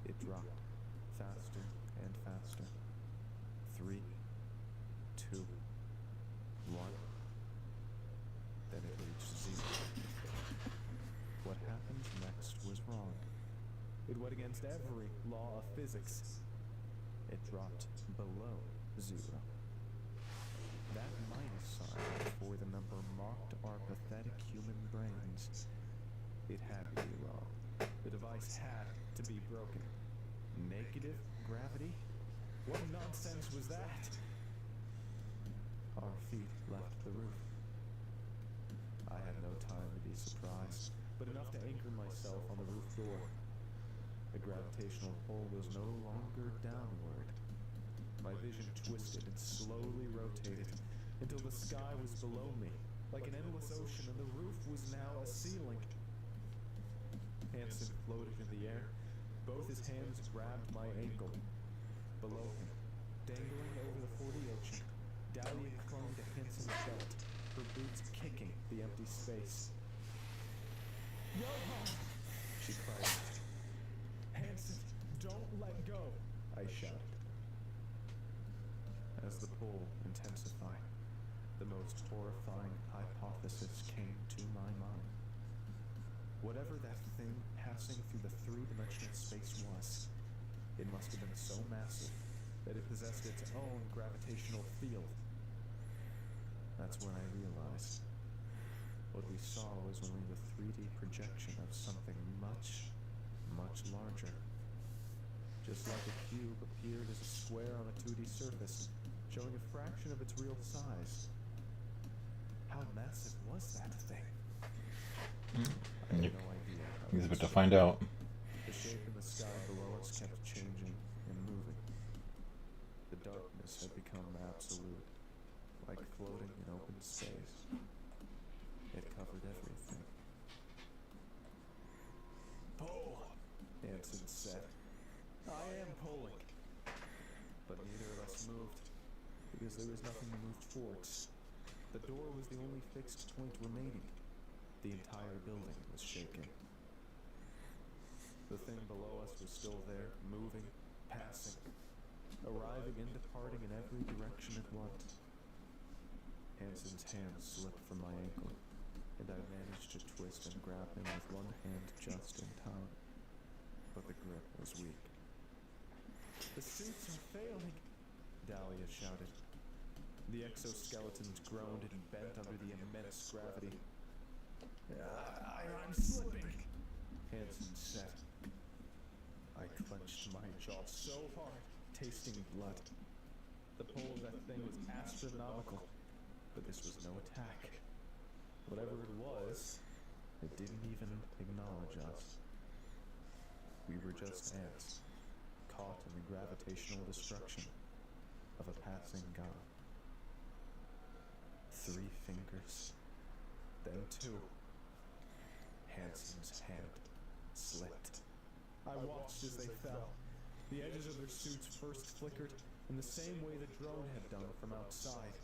It dropped faster and faster. 3, 2, 1. Then it reached 0. What happened next was wrong. It went against every law of physics. It dropped below 0. That minus sign before the number mocked our pathetic human brains. It had to be wrong. The device had to be broken. Negative gravity? What nonsense was that? Our feet left the roof. I had no time to be surprised, but enough to anchor myself on the roof door. The gravitational pull was no longer downward. My vision twisted and slowly rotated until the sky was below me, like an endless ocean, and the roof was now a ceiling. Hansen floated in the air. Both his hands grabbed my ankle. Below him, dangling over the 40 Dahlia clung to Hansen's belt, her boots kicking the empty space. "Johan!" she cried. "Hansen, don't let go!" I shouted. As the pull intensified, the most horrifying hypothesis came to my mind. Whatever that thing passing through the three-dimensional space was, it must have been so massive that it possessed its own gravitational field. That's when I realized what we saw was only the 3D projection projection of something much, much larger. Just like a cube appeared as a square on a 2D surface, showing a fraction of its real size. How massive was that thing? I had no idea. He's about to find out. The shape in the sky below us kept changing and moving. The darkness had become absolute, like floating in open space. It covered everything. Pull, Hanson said. I am pulling. But neither of us moved, because there was nothing to move towards. The door was the only fixed point remaining. The entire building was shaking. The thing below us was still there, moving, passing, arriving and departing in every direction at once. Hanson's hand slipped from my ankle, and I managed to twist and grab him with one hand just in time. But the grip was weak. The suits are failing, Dahlia shouted. The exoskeletons groaned and bent under the immense gravity. I'm slipping, Hanson said. I clenched my jaw so hard, tasting blood. The pull of that thing was astronomical, but this was no attack. Whatever it was, it didn't even acknowledge us. We were just ants, caught in the gravitational destruction of a passing god. 3 fingers, then 2. Hanson's hand slipped. I watched as they fell. The edges of their suits first flickered in the same way the drone had done from outside.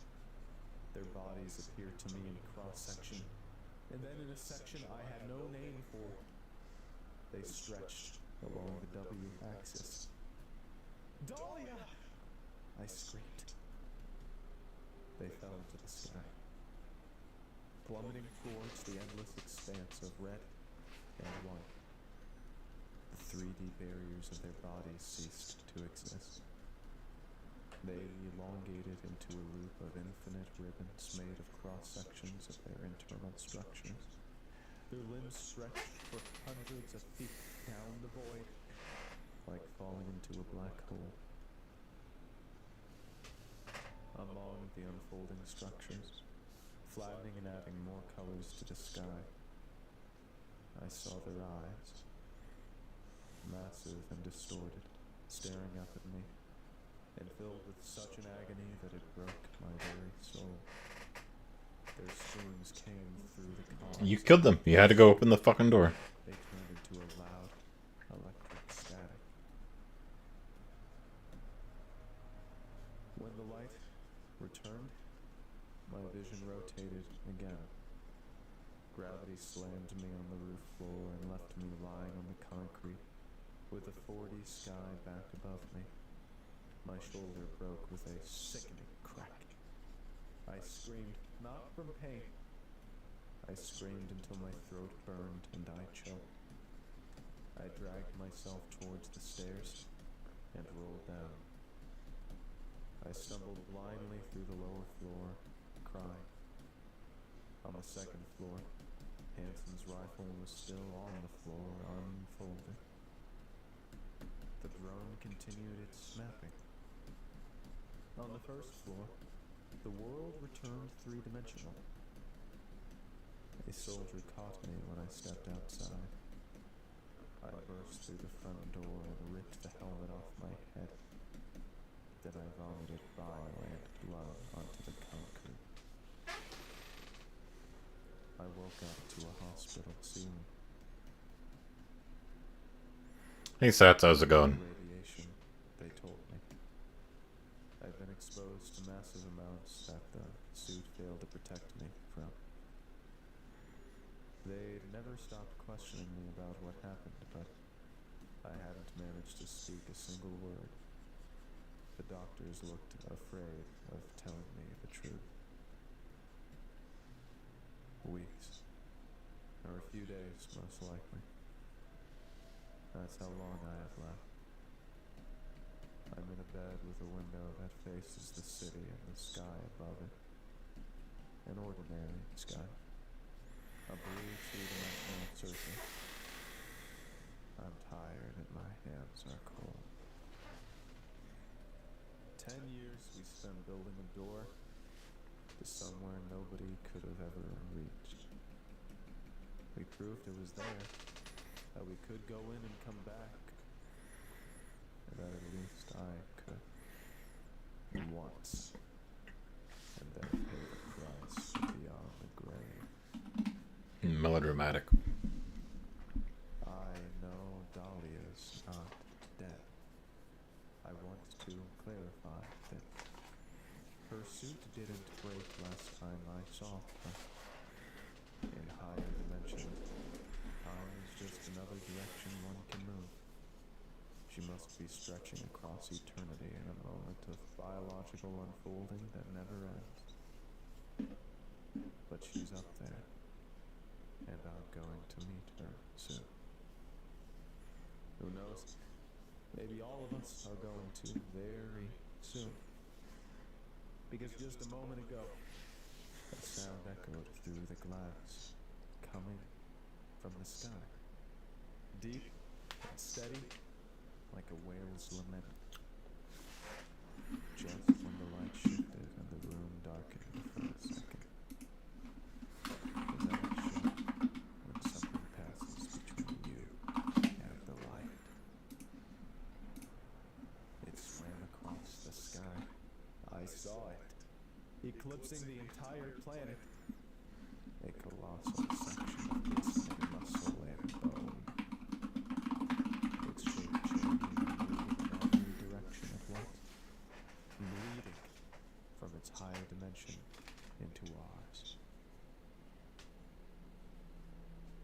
Their bodies appeared to me in cross-section, and then in a section I had no name for. They stretched along the W-axis. Dahlia! I screamed. They fell into the sky, plummeting towards the endless expanse of red and white. The 3D barriers of their bodies ceased to exist. They elongated into a loop of infinite ribbons made of cross-sections of their internal structures. Their limbs stretched for hundreds of feet down the void, like falling into a black hole. Among the unfolding structures, flattening and adding more colors to the sky, I saw their eyes, massive and distorted, staring up at me, and filled with such an agony that it broke my very soul. Their screams came through the columns. You killed them. You had to go open the fucking door. They turned into a loud, electric static. When the light returned, my vision rotated again. Gravity slammed me on the roof floor and left me lying on the concrete, with the 4D sky back above me. My shoulder broke with a sickening crack. I screamed, not from pain. I screamed until my throat burned and I choked. I dragged myself towards the stairs and rolled down. I stumbled blindly through the lower floor, crying. On the second floor, Hanson's rifle was still on the floor, unfolded. The drone continued its snapping. On the first floor, the world returned 3-dimensional. A soldier caught me when I stepped outside. I burst through the front door and ripped the helmet off my head. Then I vomited bile and blood onto the concrete. I woke up to a hospital ceiling. Hey Sats, how's it going? Radiation, they told me. I'd been exposed to massive amounts that the suit failed to protect me from. They'd never stopped questioning me about what happened, but I hadn't managed to speak a single word. The doctors looked afraid of telling me the truth. Weeks, or a few days most likely. That's how long I have left. I'm in a bed with a window that faces the city and the sky above it. An ordinary sky. A blue 3-dimensional surface. hands are cold. 10 years we spent building a door to somewhere nobody could have ever reached. We proved it was there, that we could go in and come back, and that at least I could. Once. And then pay the price beyond the grave. Melodramatic. I know Dahlia's not dead. I want to clarify that her suit didn't break last time I saw her. In higher dimensions, time is just another direction one can move. She must be stretching across eternity in a moment of biological unfolding that never ends. But she's up there, and I'm going to meet her soon. Who knows? Maybe all of us are going to very soon. Because just a moment ago, a sound echoed through the glass, coming from the sky. Deep and steady, like a whale's lament. Just when the light shifted and the room darkened for a second. And then it shut when something passes between you and the light. It swam across the sky. I saw it, eclipsing the entire planet. A colossal section of glistening muscle and bone. Its shape changing and moving in every direction at once, bleeding from its higher dimension into ours.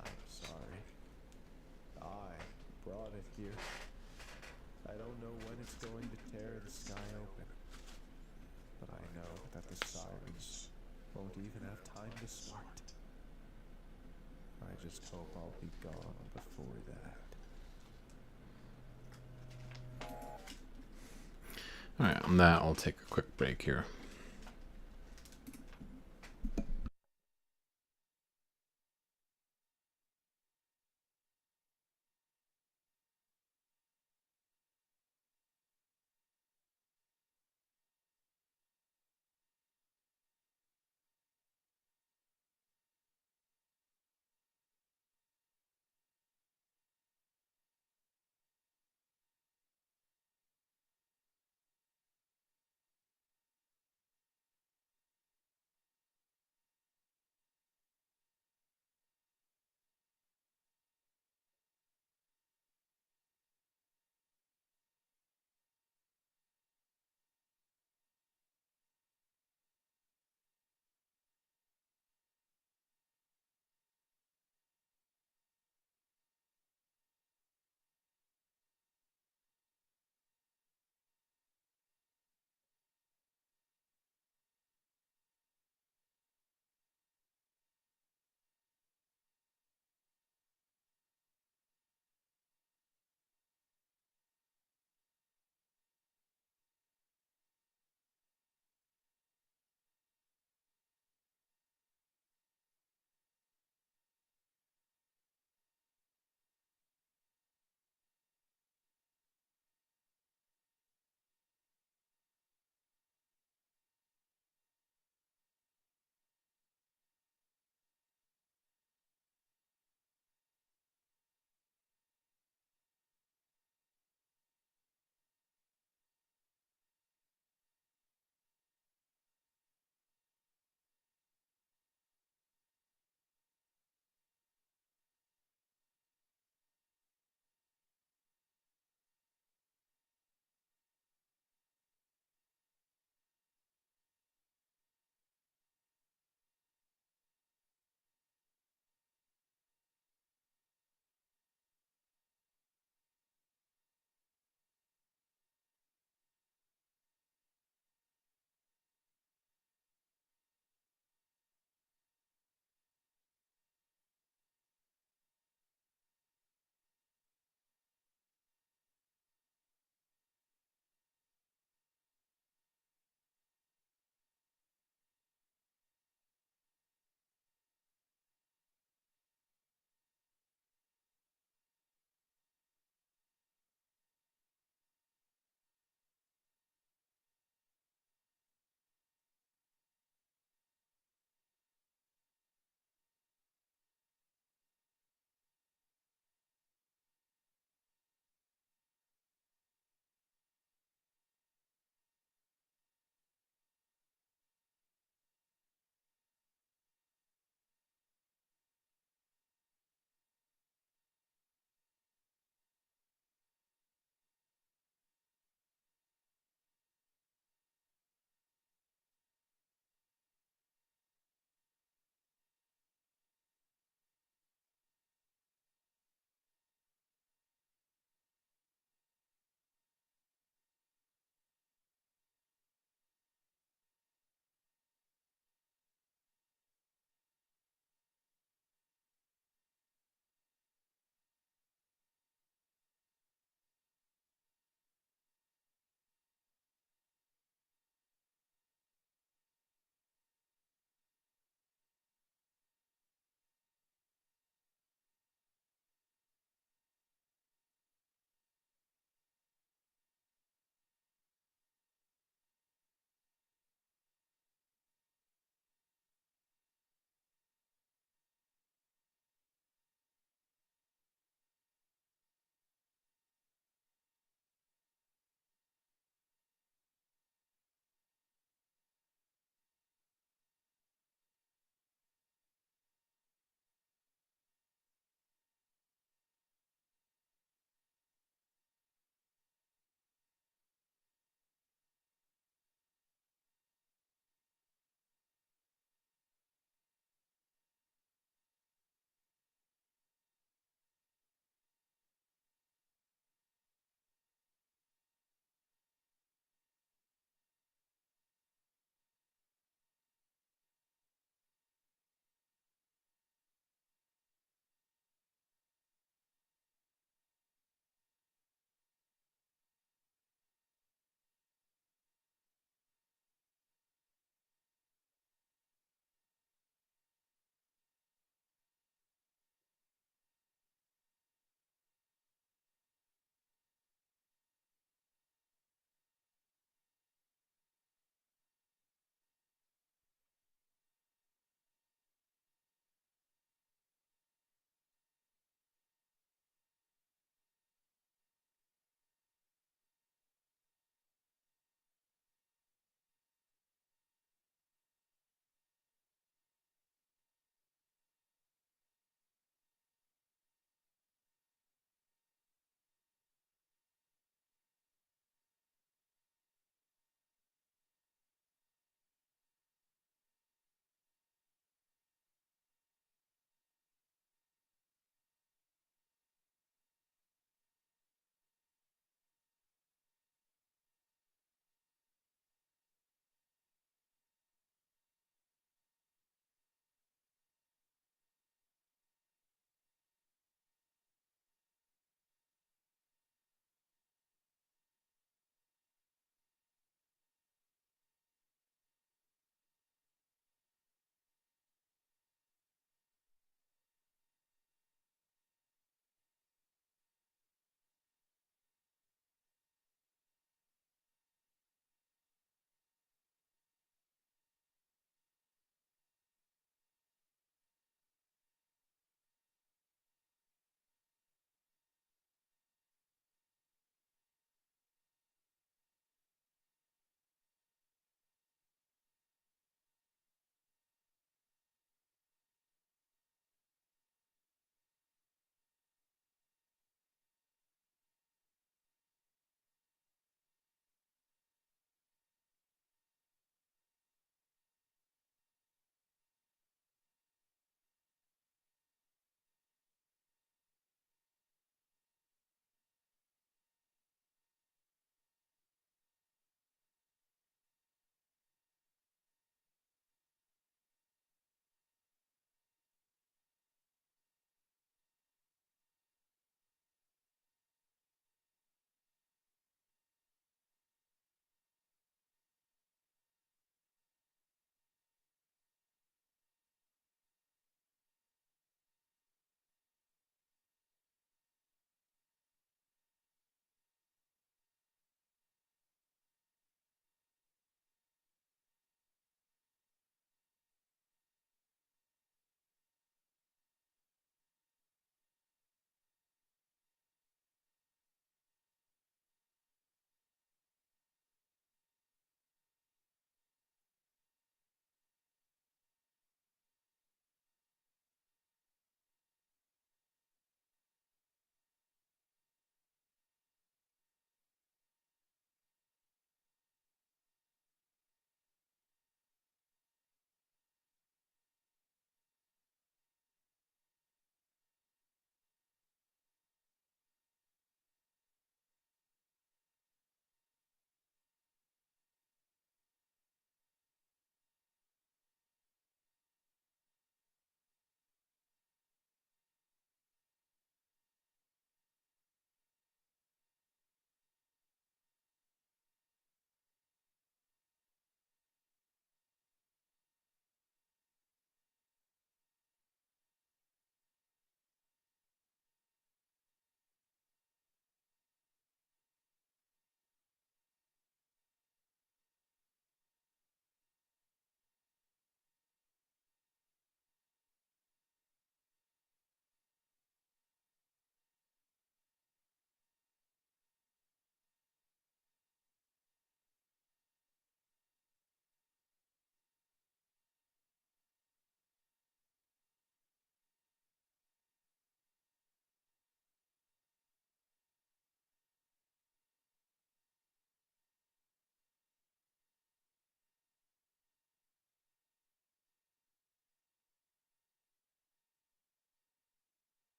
I'm sorry. I brought it here. I don't know when it's going to tear the sky open, but I know that the sirens won't even have time to start. I just hope I'll be gone before that. Alright, on that, I'll take a quick break here.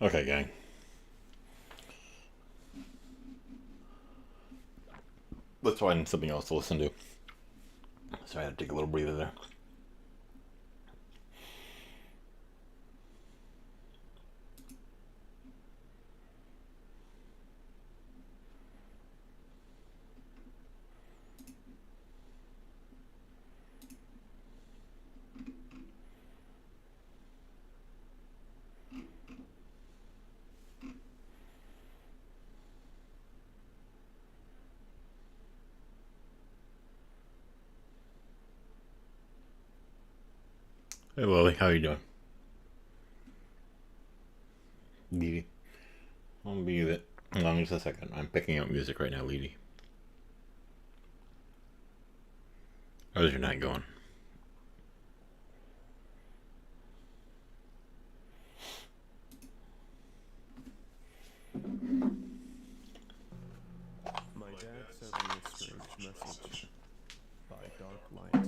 Okay, gang. Let's find something else to listen to. Sorry, I had to take a little breather there. Hey, Lily, how you doing? Leedy. I'll be it. Hold on just a second. I'm picking out music right now, Leedy. How's your night going? My dad sent me a strange message by dark light.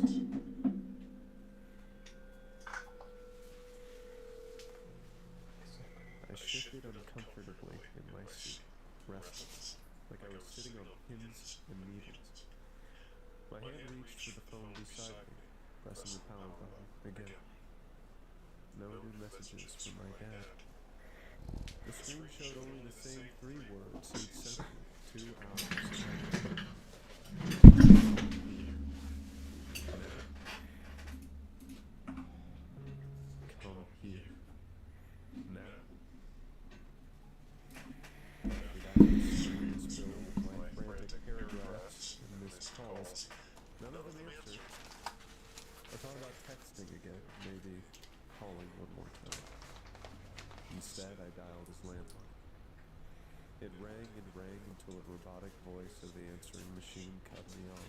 I shifted uncomfortably in my seat, restless, like I was sitting on pins and needles. My hand reached for the phone beside me, pressing the power button again. No new messages from my dad. The screen showed only the same 3 words he'd sent me 2 hours ago. Come here. Now. After that, the screen was filled with my frantic paragraphs and missed calls. None of them answered. I thought about texting again, maybe calling one more time. Instead, I dialed his landline. It rang and rang until a robotic voice of the answering machine cut me off.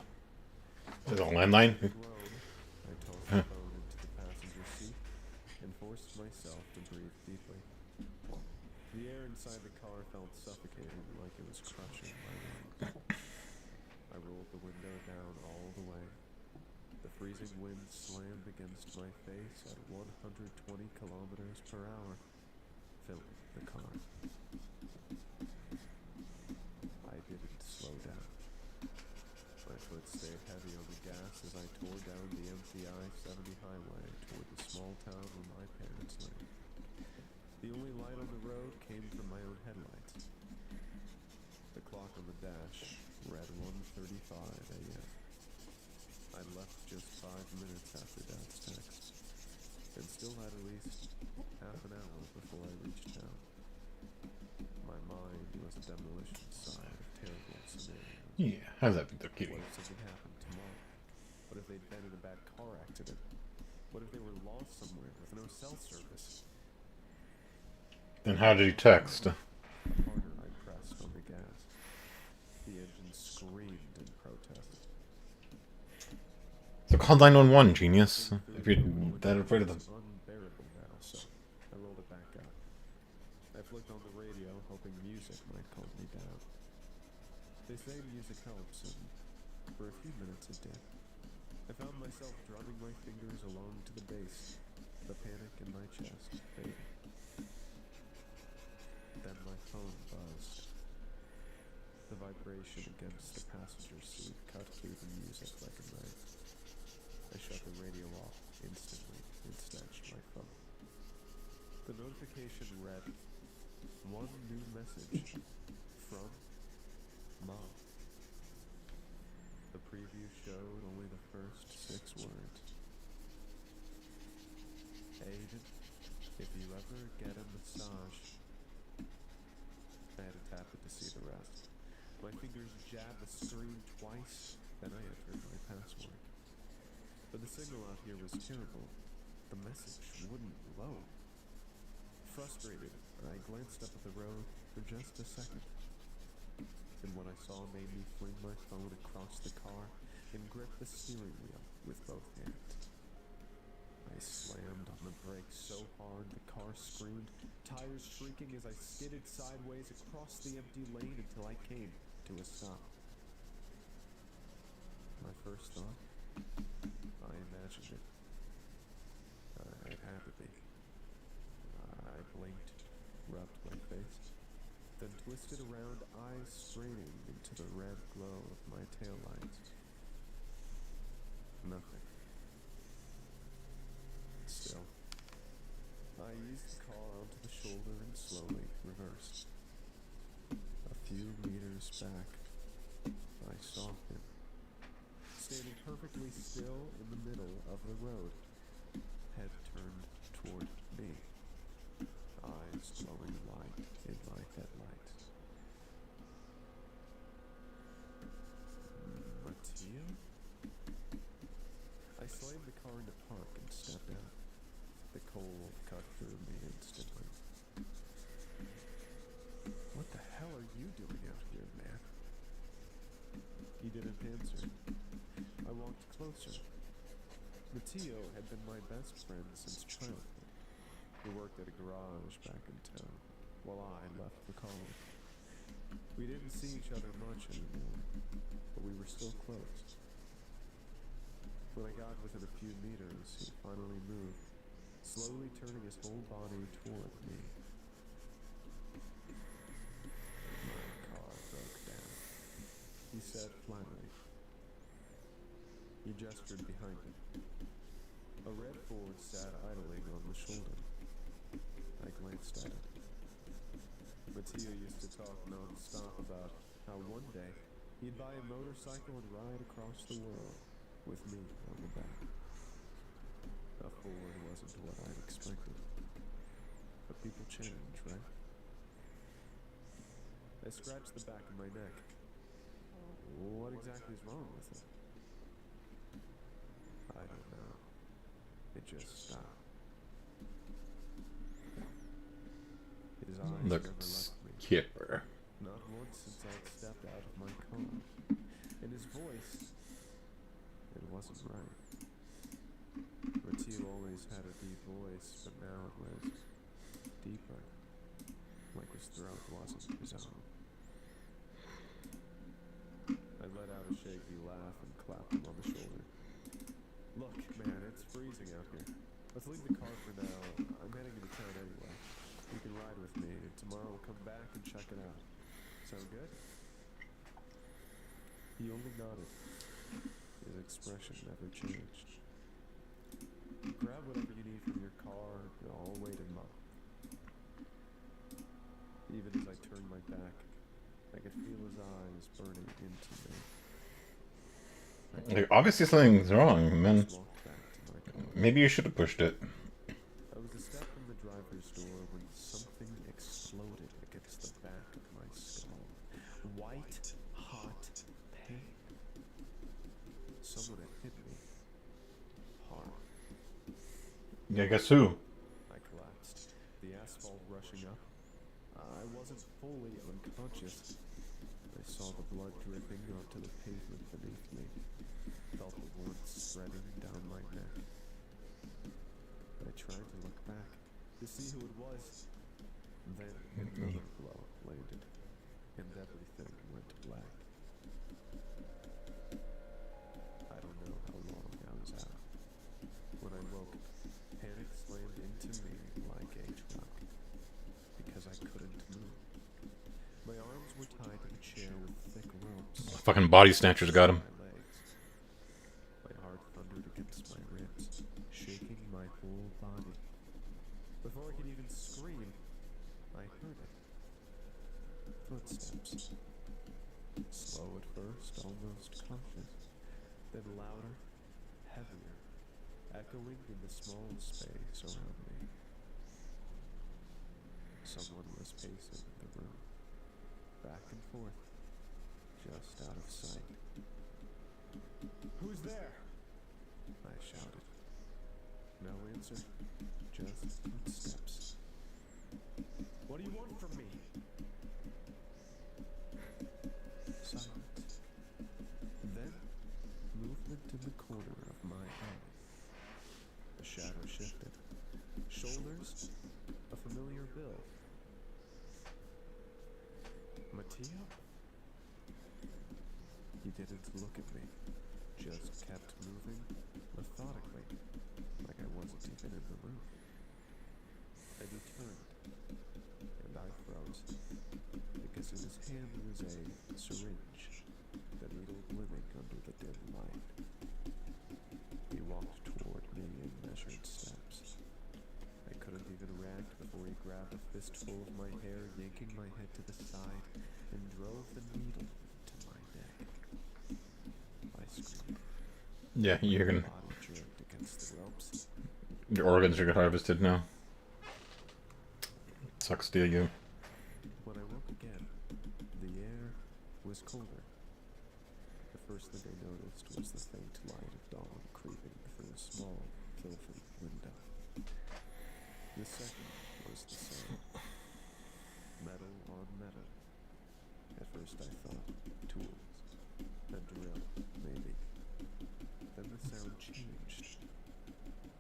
Is it a landline? I tossed the phone into the passenger seat and forced myself to breathe deeply. The air inside the car felt suffocating, like it was crushing my lungs. I rolled the window down all the way. The freezing wind slammed against my face at 120 kilometers per hour, filling the car. I didn't slow down. My foot stayed heavy on the gas as I tore down the empty I-70 highway toward the small town where my parents lived. The only light on the road came from my own headlights. The clock on the dash read 1:35 a.m. I'd left just 5 minutes after Dad's text, and still had at least half an hour before I reached town. My mind was a demolition site of terrible scenarios. Yeah, how's that they're kidding? What if something happened tomorrow? What if they'd been in a bad car accident? What if they were lost somewhere with no cell service? Then how did he text? The harder I pressed on the gas. The engine screamed in protest. So call 911, genius. If you're that afraid of the... It was unbearable now, so I rolled it back up. I flicked on the radio, hoping music might calm me down. They say music helps, and for a few minutes it did. I found myself drumming my fingers along to the bass, the panic in my chest faded. Then my phone buzzed. The vibration against the passenger seat cut through the music like a knife. I shut the radio off instantly and snatched my phone. The notification read, "One new message from Mom." The preview showed only the first 6 words. "Aiden, if you ever get a massage." I had to tap it to see the rest. My fingers jabbed the screen twice, then I entered my password. But the signal out here was terrible. The message wouldn't load. Frustrated, I glanced up at the road for just a second. And what I saw made me fling my phone across the car and grip the steering wheel with both hands. I slammed on the brakes so hard the car screamed, tires shrieking as I skidded sideways across the empty lane until I came to a stop. My first thought? I imagined it. It had to be. I blinked, rubbed my face, then twisted around, eyes straining into the red glow of my taillights. Nothing. Still, I eased the car onto the shoulder and slowly reversed. A few meters back, I saw him, standing perfectly still in the middle of the road, head turned toward me, eyes glowing white in my headlights. Matteo? I slammed the car into park and stepped out. The cold cut through me instantly. What the hell are you doing out here, man? He didn't answer. I walked closer. Matteo had been my best friend since childhood. He worked at a garage back in town, while I left for college. We didn't see each other much anymore, but we were still close. When I got within a few meters, he finally moved, slowly turning his whole body toward me. My car broke down, he said flatly. He gestured behind him. A red Ford sat idling on the shoulder. I glanced at it. Matteo used to talk non-stop about how one day he'd buy a motorcycle and ride across the world with me on the back. A Ford wasn't what I'd expected. But people change, right? I scratched the back of my neck. What exactly is wrong with it? I don't know. It just stopped. His eyes never left me. Skipper. Not once since I'd stepped out of my car. And his voice, it wasn't right. Matteo always had a deep voice, but now it was deeper, like his throat wasn't his own. I let out a shaky laugh and clapped him on the shoulder. Look, man, it's freezing out here. Let's leave the car for now. I'm heading into town anyway. You can ride with me, and tomorrow we'll come back and check it out. Sound good? He only nodded. His expression never changed. Grab whatever you need from your car. I'll wait in mine. Even as I turned my back, I could feel his eyes burning into me. Like, obviously something's wrong, man. Walked back to my car. Maybe you should have pushed it. I was a step from the driver's door when something exploded against the back of my skull. White, hot pain. Someone had hit me. Hard. Yeah, guess who? I collapsed, the asphalt rushing up. I wasn't fully unconscious. I saw the blood dripping onto the pavement beneath me. Felt the warmth spreading down my neck. I tried to look back, to see who it was. Then another blow landed, and everything went black. I don't know how long I was out. When I woke, panic slammed into me like a truck, because I couldn't move. My arms were tied to the chair with thick ropes. Fucking body snatchers got him. My legs. My heart thundered against my ribs, shaking my whole body. Before I could even scream, I heard it. Footsteps. Slow at first, almost cautious. Then louder, heavier, echoing in the small space around me. Someone was pacing the room, back and forth, just out of sight. Who's there? I shouted. No answer, just footsteps. What do you want from me? Silence. Then, movement in the corner of my eye. The shadow shifted. Shoulders, a familiar build. Matteo? He didn't look at me, just kept moving methodically, like I wasn't even in the room. And he turned, and In his hand was a syringe, the needle glinting under the dim light. He walked toward me in measured steps. I couldn't even react before he grabbed a fistful of my hair, yanking my head to the side, and drove the needle to my neck. I screamed. Yeah, you're My gonna. body jerked against the ropes. Your organs are harvested now. Sucks to you. When I woke again, the air was colder. The first thing I noticed was the faint light of dawn creeping through a small, filthy window. The second was the same. Metal on metal. At first I thought tools. A drill, maybe. Then the sound changed.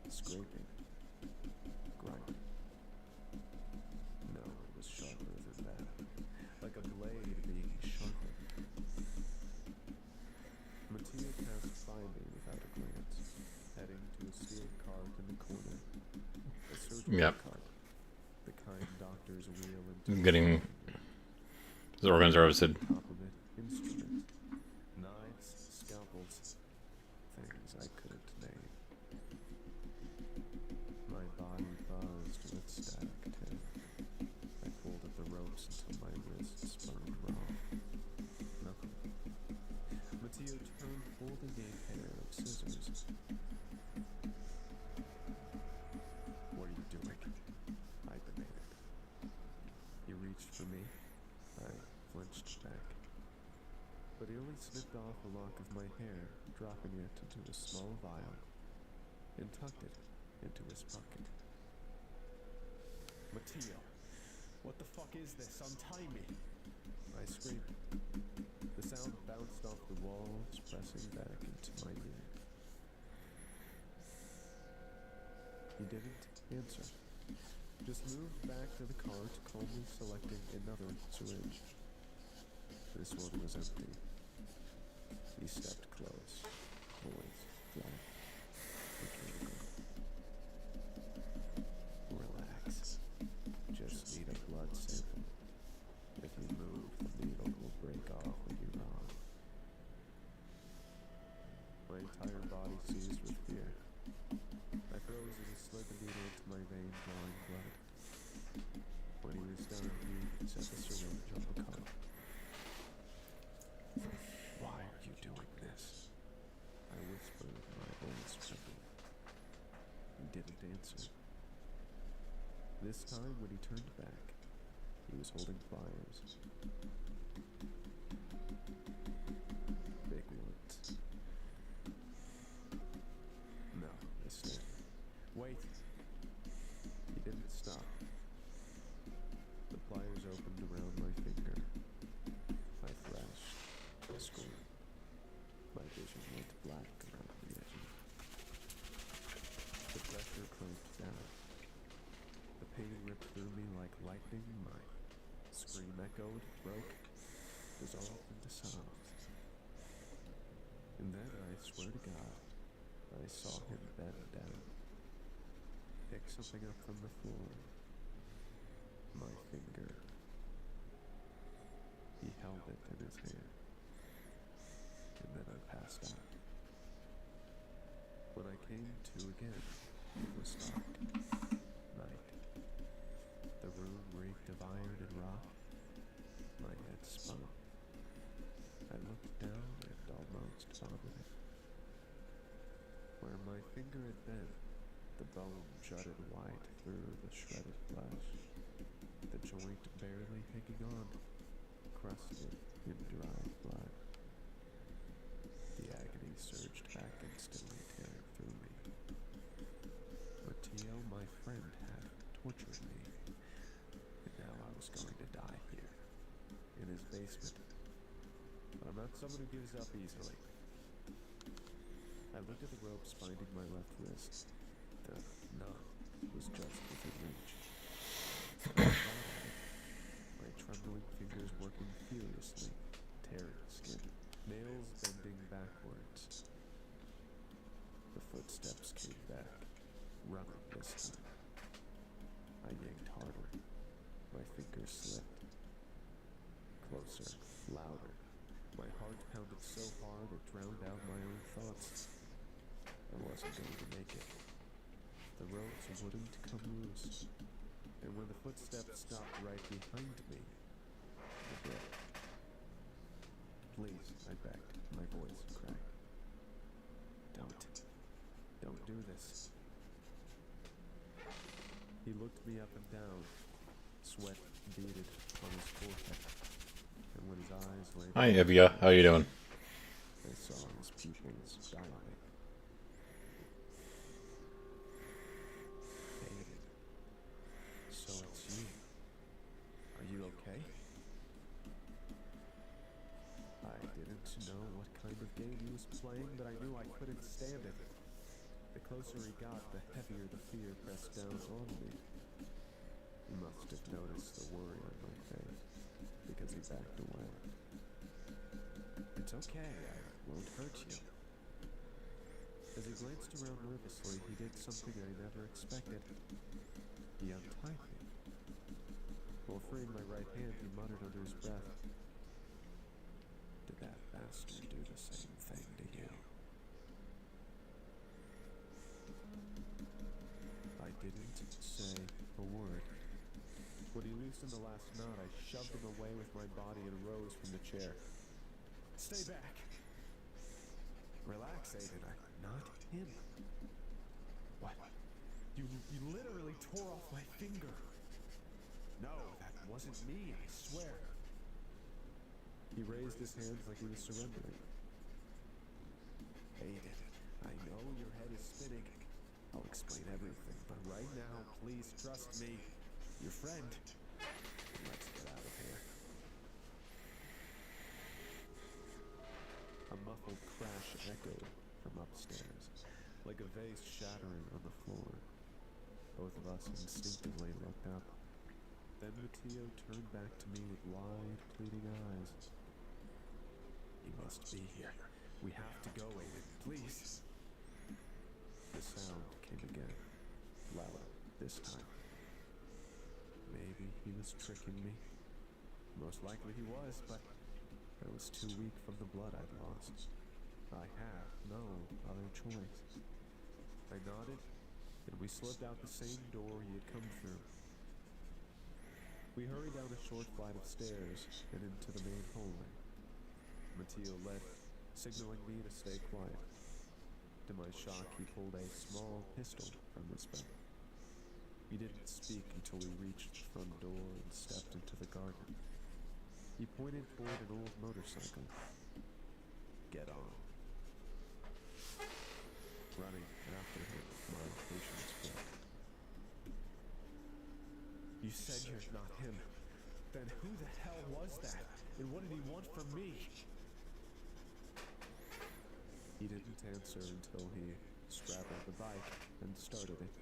Scraping. Grinding. No, it was sharper than that. Like a blade being sharpened. Mattia passed by me without a glance, heading to a steel cart in the corner. A surgical Yep. cart. The kind doctors wheel into Getting his organs harvested. top of it, instruments. Knives, scalpels. Things I couldn't name. My body buzzed with static terror. I pulled at the ropes until my wrists spun raw. Nothing. Mattia turned, holding a pair of scissors. What are you doing? I demanded. He reached for me. I flinched back. But he only snipped off a lock of my hair, dropping it into a small vial, and tucked it into his pocket. Mattia, what the fuck is this? Untie me! I screamed. The sound bounced off the walls, pressing back into my ear. He didn't answer. Just moved back to the cart, calmly selecting another syringe. This one was empty. He stepped close, voice flat, mechanical. Relax. Just need a blood sample. If you move, the needle will break off when you wrong. My entire body seized with fear. I froze as he slid the needle into my vein, drawing blood. When he was done, he set the syringe on the cart. Why are you doing this? I whispered, my voice trembling. He didn't answer. This time, when he turned back, he was holding pliers. Big ones. No, I snapped. Wait! He didn't stop. The pliers opened around my finger. I thrashed. I screamed. My vision went black around the edges. The pressure clamped down. The pain ripped through me like lightning. My scream echoed, broke, dissolved into sounds. And then, I swear to God, I saw him bend down, pick something up from the floor. My finger. He held it in his hand. And then I passed out. When I came to again, it was dark. Night. The room reeked of iron and rot. My head spun. I looked down and almost vomited. Where my finger had been, the bone jutted white through the shredded flesh. The joint barely hanging on, crusted in dry blood. The agony surged back, instantly tearing through me. Mattia, my friend, had tortured me, and now I was going to die here, in his basement. But I'm not someone who gives up easily. I looked at the ropes binding my left wrist. The knot was just within reach. My trembling fingers working furiously, tearing skin, nails bending backwards. The footsteps came back, running this time. I yanked harder. My fingers slipped. closer, louder. My heart pounded so hard it drowned out my own thoughts. I wasn't going to make it. The ropes wouldn't come loose. And when the footsteps stopped right behind me, it did. Please, I begged, my voice cracked. Don't do this. He looked me up and down, sweat beaded on his forehead. And when his eyes lay Hi, Evia. How you doing? I saw his pupils dilate. David, so it's you. Are you okay? I didn't know what kind of game he was playing, but I knew I couldn't stand it. The closer he got, the heavier the fear pressed down on me. He must have noticed the worry on my face, because he backed away. It's okay, I won't hurt you. As he glanced around nervously, he did something I never expected. He untied me. While freeing my right hand, he muttered under his breath, "Did that bastard do the same thing to you?" I didn't say a word. When he loosened the last knot, I shoved him away with my body and rose from the chair. "Stay back!" "Relax, Aiden. Not him." "What? You literally tore off my finger." "No, that wasn't me, I swear." He raised his hands like he was surrendering. "Aiden, I know your head is spinning. I'll explain everything, but right now, please trust me. Your friend. Let's get out of here." A muffled crash echoed from upstairs, like a vase shattering on the floor. Both of us instinctively looked up. Then Matteo turned back to me with wide, pleading eyes. "He must be here. We have to go, Aiden, please." The sound came again, louder this time. Maybe he was tricking me. Most likely he was, but I was too weak from the blood I'd lost. I had no other choice. I nodded, and we slipped out the same door he had come through. We hurried down a short flight of stairs and into the main hallway. Matteo led, signaling me to stay quiet. To my shock, he pulled a small pistol from his belt. He didn't speak until we reached the front door and stepped into the garden. He pointed toward an old motorcycle. "Get on." Running after him, my patience broke. "You said you're not him. Then who the hell was that? And what did he want from me?" He didn't answer until he straddled the bike and started it.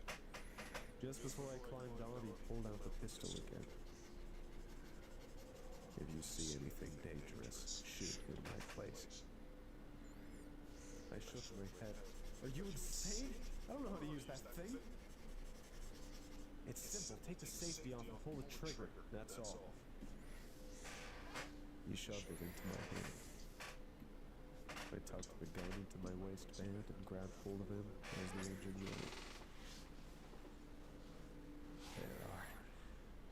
Just before I climbed on, he pulled out the pistol again. "If you see anything dangerous, shoot in my place." I shook my head. "Are you insane? I don't know how to use that thing." "It's simple. Take the safety off and pull the trigger. That's all." He shoved it into my hand. I tucked the gun into my waistband and grabbed hold of him as the engine roared. "There are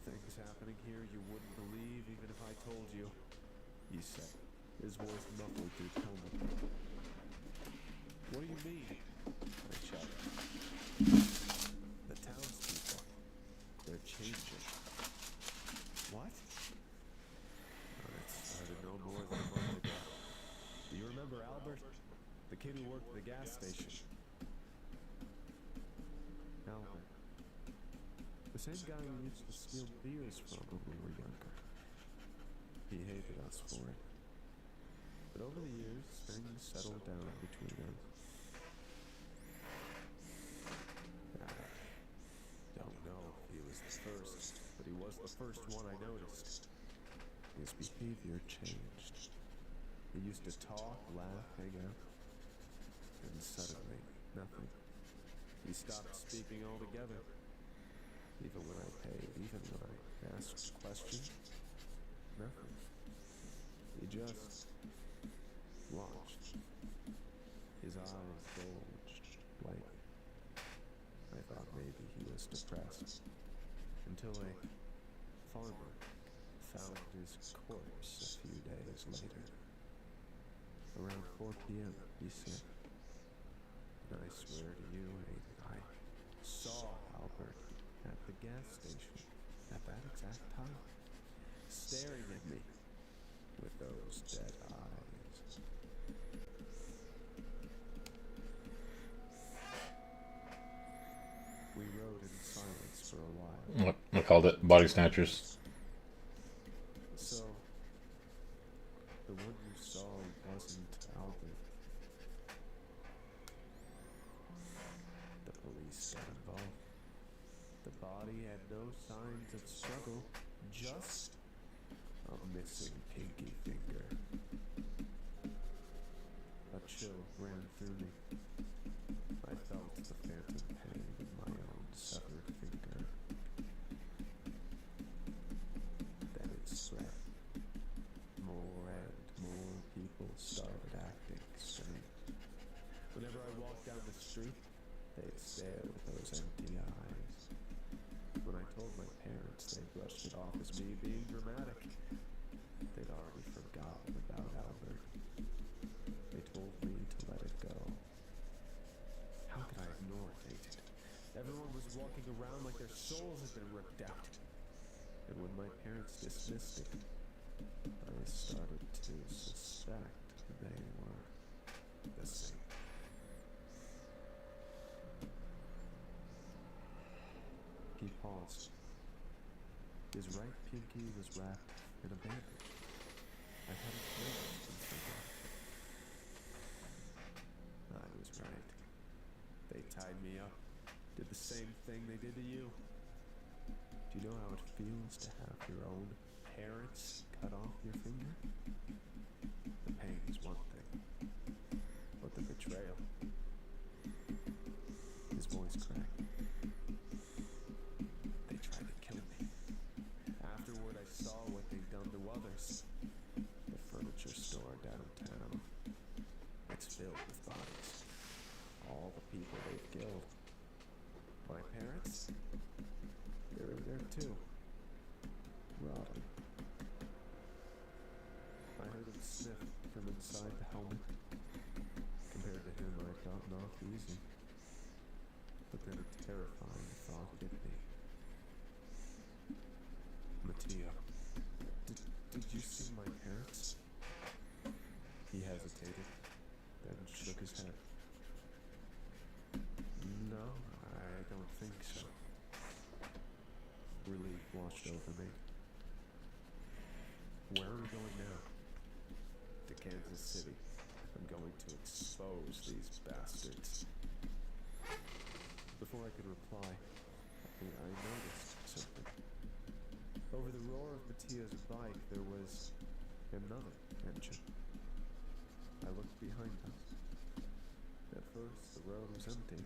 things happening here you wouldn't believe even if I told you," he said, his voice muffled through the helmet. "What do you mean?" I shouted. "The townspeople. They're changing." "What?" "It started no more than a month ago. Do you remember Albert? The kid who worked at the gas station?" Albert. The same guy we used to steal beers from when we were younger. He hated us for it. But over the years, things settled down between us. I don't know if he was the first, but he was the first one I noticed. His behavior changed. He used to talk, laugh, hang out. And suddenly, nothing. He stopped speaking altogether. Even when I paid, even when I asked questions, nothing. just watched. His eyes bulged, like I thought maybe he was depressed, until a farmer found his corpse a few days later. Around 4 p.m., he said, and I swear to you, Aiden, I saw Albert at the gas station at that exact time, staring at me with those dead eyes. We rode in silence for a while. I called it body snatchers. So, the one you saw wasn't Albert. The police got involved. The body had no signs of struggle, just a missing pinky finger. A chill ran through me. I felt the phantom pain in my own severed finger. Then it spread. More and more people started acting strange. Whenever I walked down the street, they'd stare with those empty eyes. When I told my parents, they brushed it off as me being dramatic. They'd already forgotten about Albert. They told me to let it go. How could I ignore it, Agent? Everyone was walking around like their souls had been ripped out. And when my parents dismissed it, I started to suspect they were the same. He paused. His right pinky was wrapped in a bandage. I hadn't noticed until then. I was right. They tied me up, did the same thing they did to you. Do you know how it feels to have your own parents cut off your finger? The pain is one thing, but the betrayal. His voice cracked. They tried to kill me. Afterward, I saw what they'd done to others. The furniture store downtown. It's filled with bodies. All the people they've killed. My parents? They're in there too. Rotting. I heard him sniff from inside the helmet. Compared to him, I'd gotten off easy. But then a terrifying thought hit me. Mattia, did you see my parents? He hesitated, then shook his head. No, I don't think so. Relief washed over me. Where are we going now? To Kansas City. I'm going to expose these bastards. Before I could reply, I noticed something. Over the roar of Mattia's bike, there was another engine. I looked behind us. At first, the road was empty.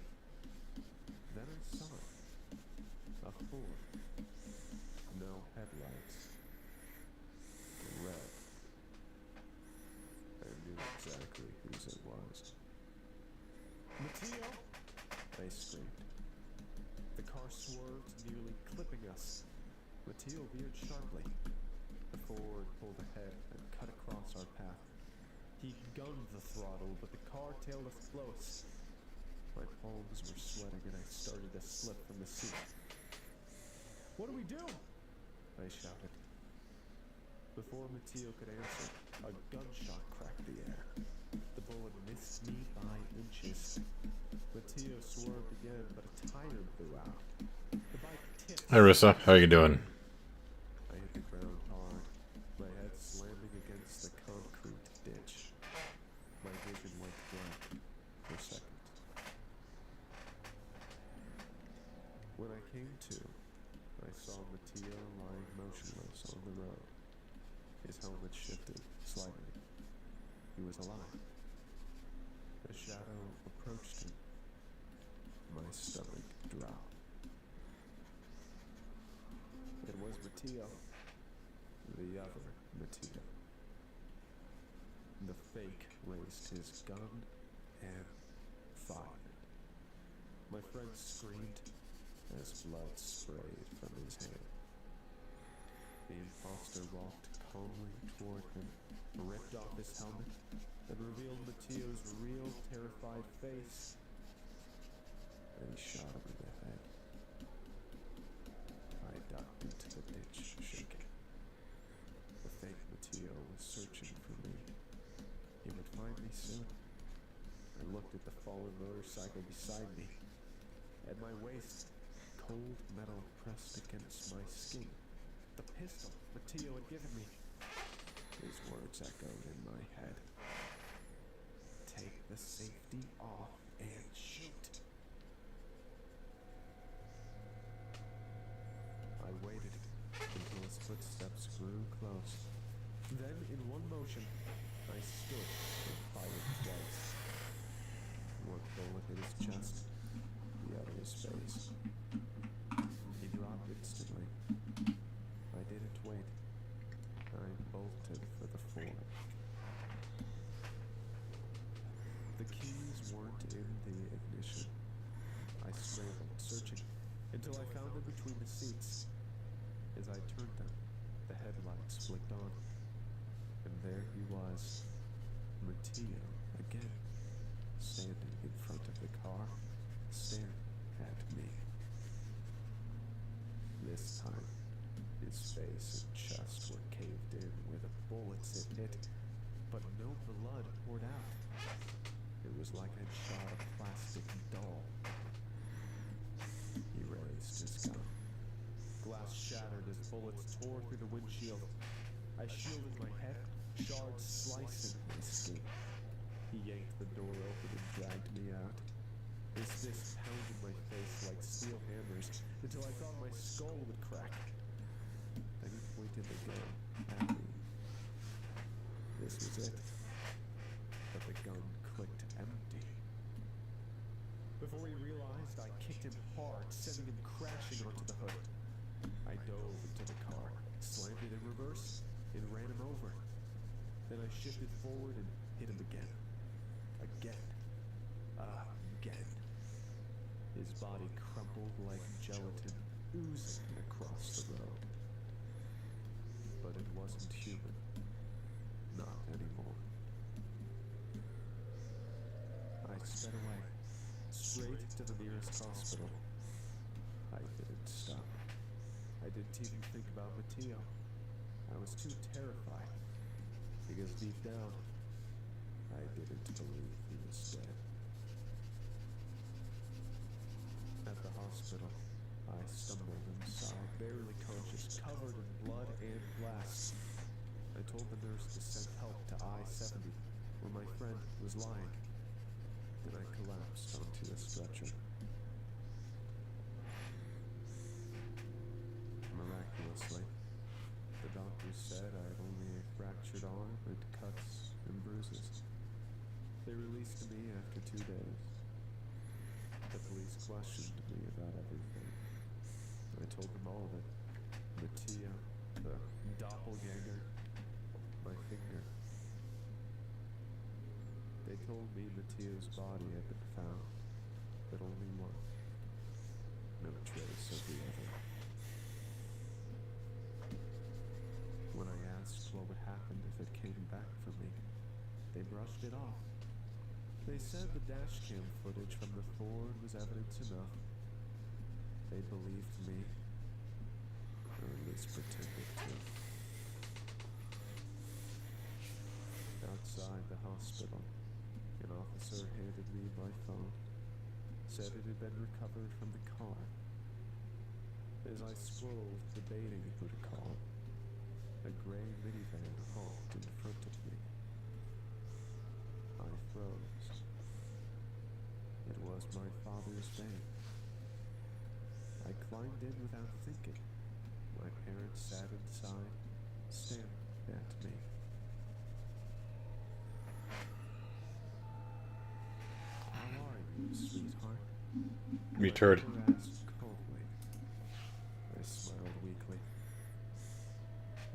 Then I saw it. A Ford. No headlights. Red. I knew exactly whose it was. Mattia! I screamed. The car swerved, nearly clipping us. Mattia veered sharply. The Ford pulled ahead and cut across our path. He gunned the throttle, but the car tailed us close. My palms were sweating and I started to slip from the seat. What do we do? I shouted. Before Mattia could answer, a gunshot cracked the air. The bullet missed me by inches. Mattia swerved again, but a tire blew out. The bike tipped. Hi, Rissa. How you doing? I hit the ground hard, my head slamming against the concrete ditch. My vision went blank for seconds. When I came to, I saw Mattia lying motionless on the road. His helmet shifted slightly. He was alive. A shadow approached him. My stomach dropped. It was Mattia. The other Mattia. fake raised his gun and fired. My friend screamed as blood sprayed from his hand. The imposter walked calmly toward him, ripped off his helmet, and revealed Matteo's real, terrified face. Then he shot him in the head. I ducked into the ditch, shaking. The fake Matteo was searching for me. He would find me soon. I looked at the fallen motorcycle beside me. At my waist, cold metal pressed against my skin. The pistol Matteo had given me. His words echoed in my head. Take the safety off and shoot. I waited until his footsteps grew close. Then, in one motion, I stood and fired twice. One bullet hit his chest, the other his face. He dropped instantly. I didn't wait. I bolted for the floor. The keys weren't in the ignition. I scrambled, searching, until I found them between the seats. As I turned them, the headlights flicked on. And there he was, Matteo again, standing in front of the car, staring at me. This time, his face and chest were caved in where the bullets had hit, but no blood poured out. It was like I'd shot a plastic doll. He raised his gun. Glass shattered as bullets tore through the windshield. I shielded my head, shards slicing my skin. He yanked the door open and dragged me out. His fist pounded my face like steel hammers until I thought my skull would crack. Then he pointed the gun at me. This was it. But the gun clicked empty. Before he realized, I kicked him hard, sending him crashing onto the hood. I dove into the car, slammed it in reverse, and ran him over. Then I shifted forward and hit him again. Again. His body crumpled like gelatin, oozing across the road. But it wasn't human. Not anymore. I sped away, straight to the nearest hospital. I didn't stop. I didn't even think about Matteo. I was too terrified, because deep down, I didn't believe he was dead. At the hospital, I stumbled inside, barely conscious, covered in blood and glass. I told the nurse to send help to I-70, where my friend was lying. Then I collapsed onto a stretcher. Miraculously, the doctors said I had only a fractured arm and cuts and bruises. They released me after 2 days. The police questioned me about everything. I told them all of it. Matteo, the doppelganger, my finger. They told me Matteo's body had been found, but only one. No trace of the other. When I asked what would happen if it came back for me, they brushed it off. They said the dashcam footage from the Ford was evidence enough. They believed me, or at least pretended to. Outside the hospital, an officer handed me my phone, said it had been recovered from the car. As I scrolled, debating who to call, a gray minivan honked in front of me. I froze. It was my father's van. I climbed in without thinking. My parents sat inside, staring at me. How are you, sweetheart? Me turd. My mother asked coldly. I smiled weakly.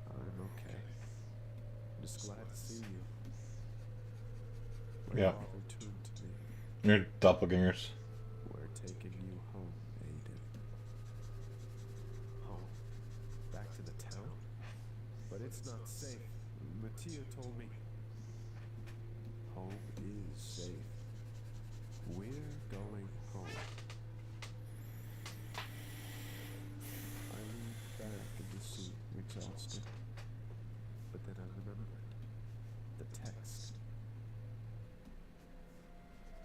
I'm okay. Just glad to see you. My Yeah. father turned to me. You're doppelgangers. We're taking you home, Aiden. Home? Back to the town? But it's not safe. Mattia told me. Home is safe. We're going home. I leaned back in the seat, exhausted. But then I remembered. The text.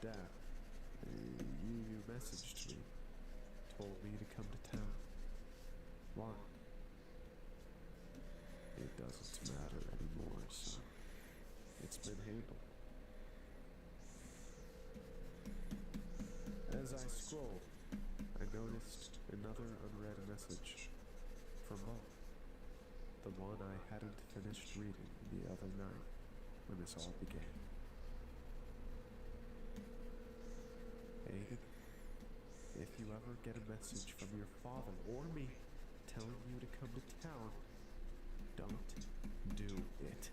Dad, you messaged me. Told me to come to town. Why? It doesn't matter anymore, son. It's been handled. As I scrolled, I noticed another unread message from Mom. The one I hadn't finished reading the other night when this all began. Aiden, if you ever get a message from your father or me telling you to come to town, don't do it.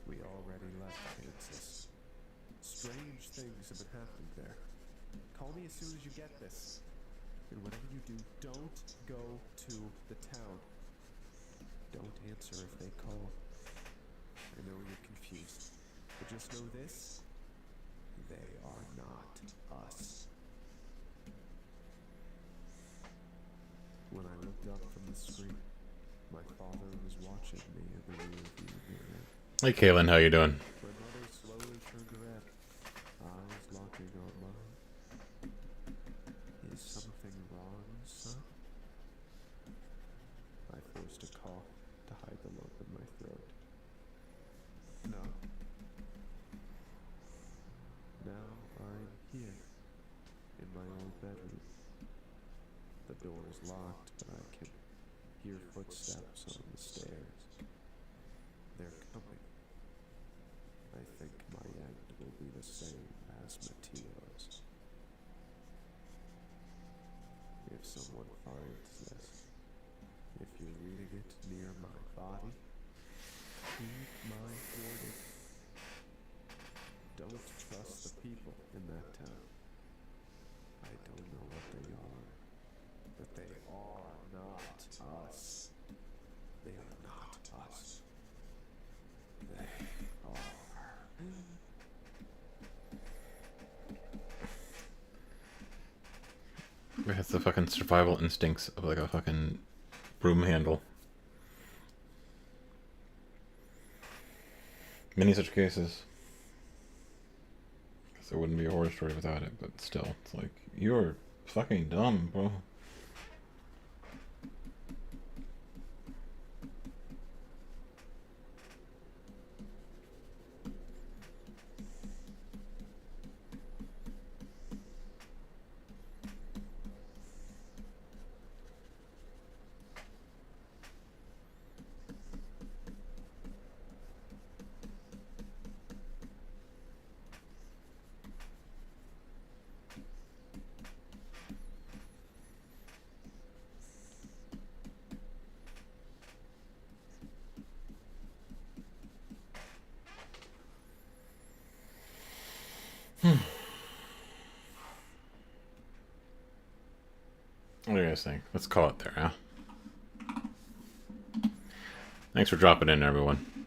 We already left Kansas. Strange things have been happening there. Call me as soon as you get this. And whatever you do, don't go to the town. Don't answer if they call. I know you're confused, but just know this. They are not us. When I looked up from the screen, my father was watching me in the rearview mirror. Hey, Kaylin, how you doing? My mother slowly turned around, eyes locking on mine. Is something wrong, son? I forced a cough to hide the lump in my throat. No. Now I'm here, in my old bedroom. The door is locked, but I can hear footsteps on the stairs. They're coming. I think my end will be the same as Mattio's. If someone finds this, if you're reading it near my body, heed my warning. Don't trust the people in that town. I don't know what they are, but they are not us. They are not us. They are. It has the fucking survival instincts of like a fucking broom handle. Many such cases. Because there wouldn't be a horror story without it, but still, it's like, you're fucking dumb, bro. What do you guys think? Let's call it there, huh? Thanks for dropping in, everyone.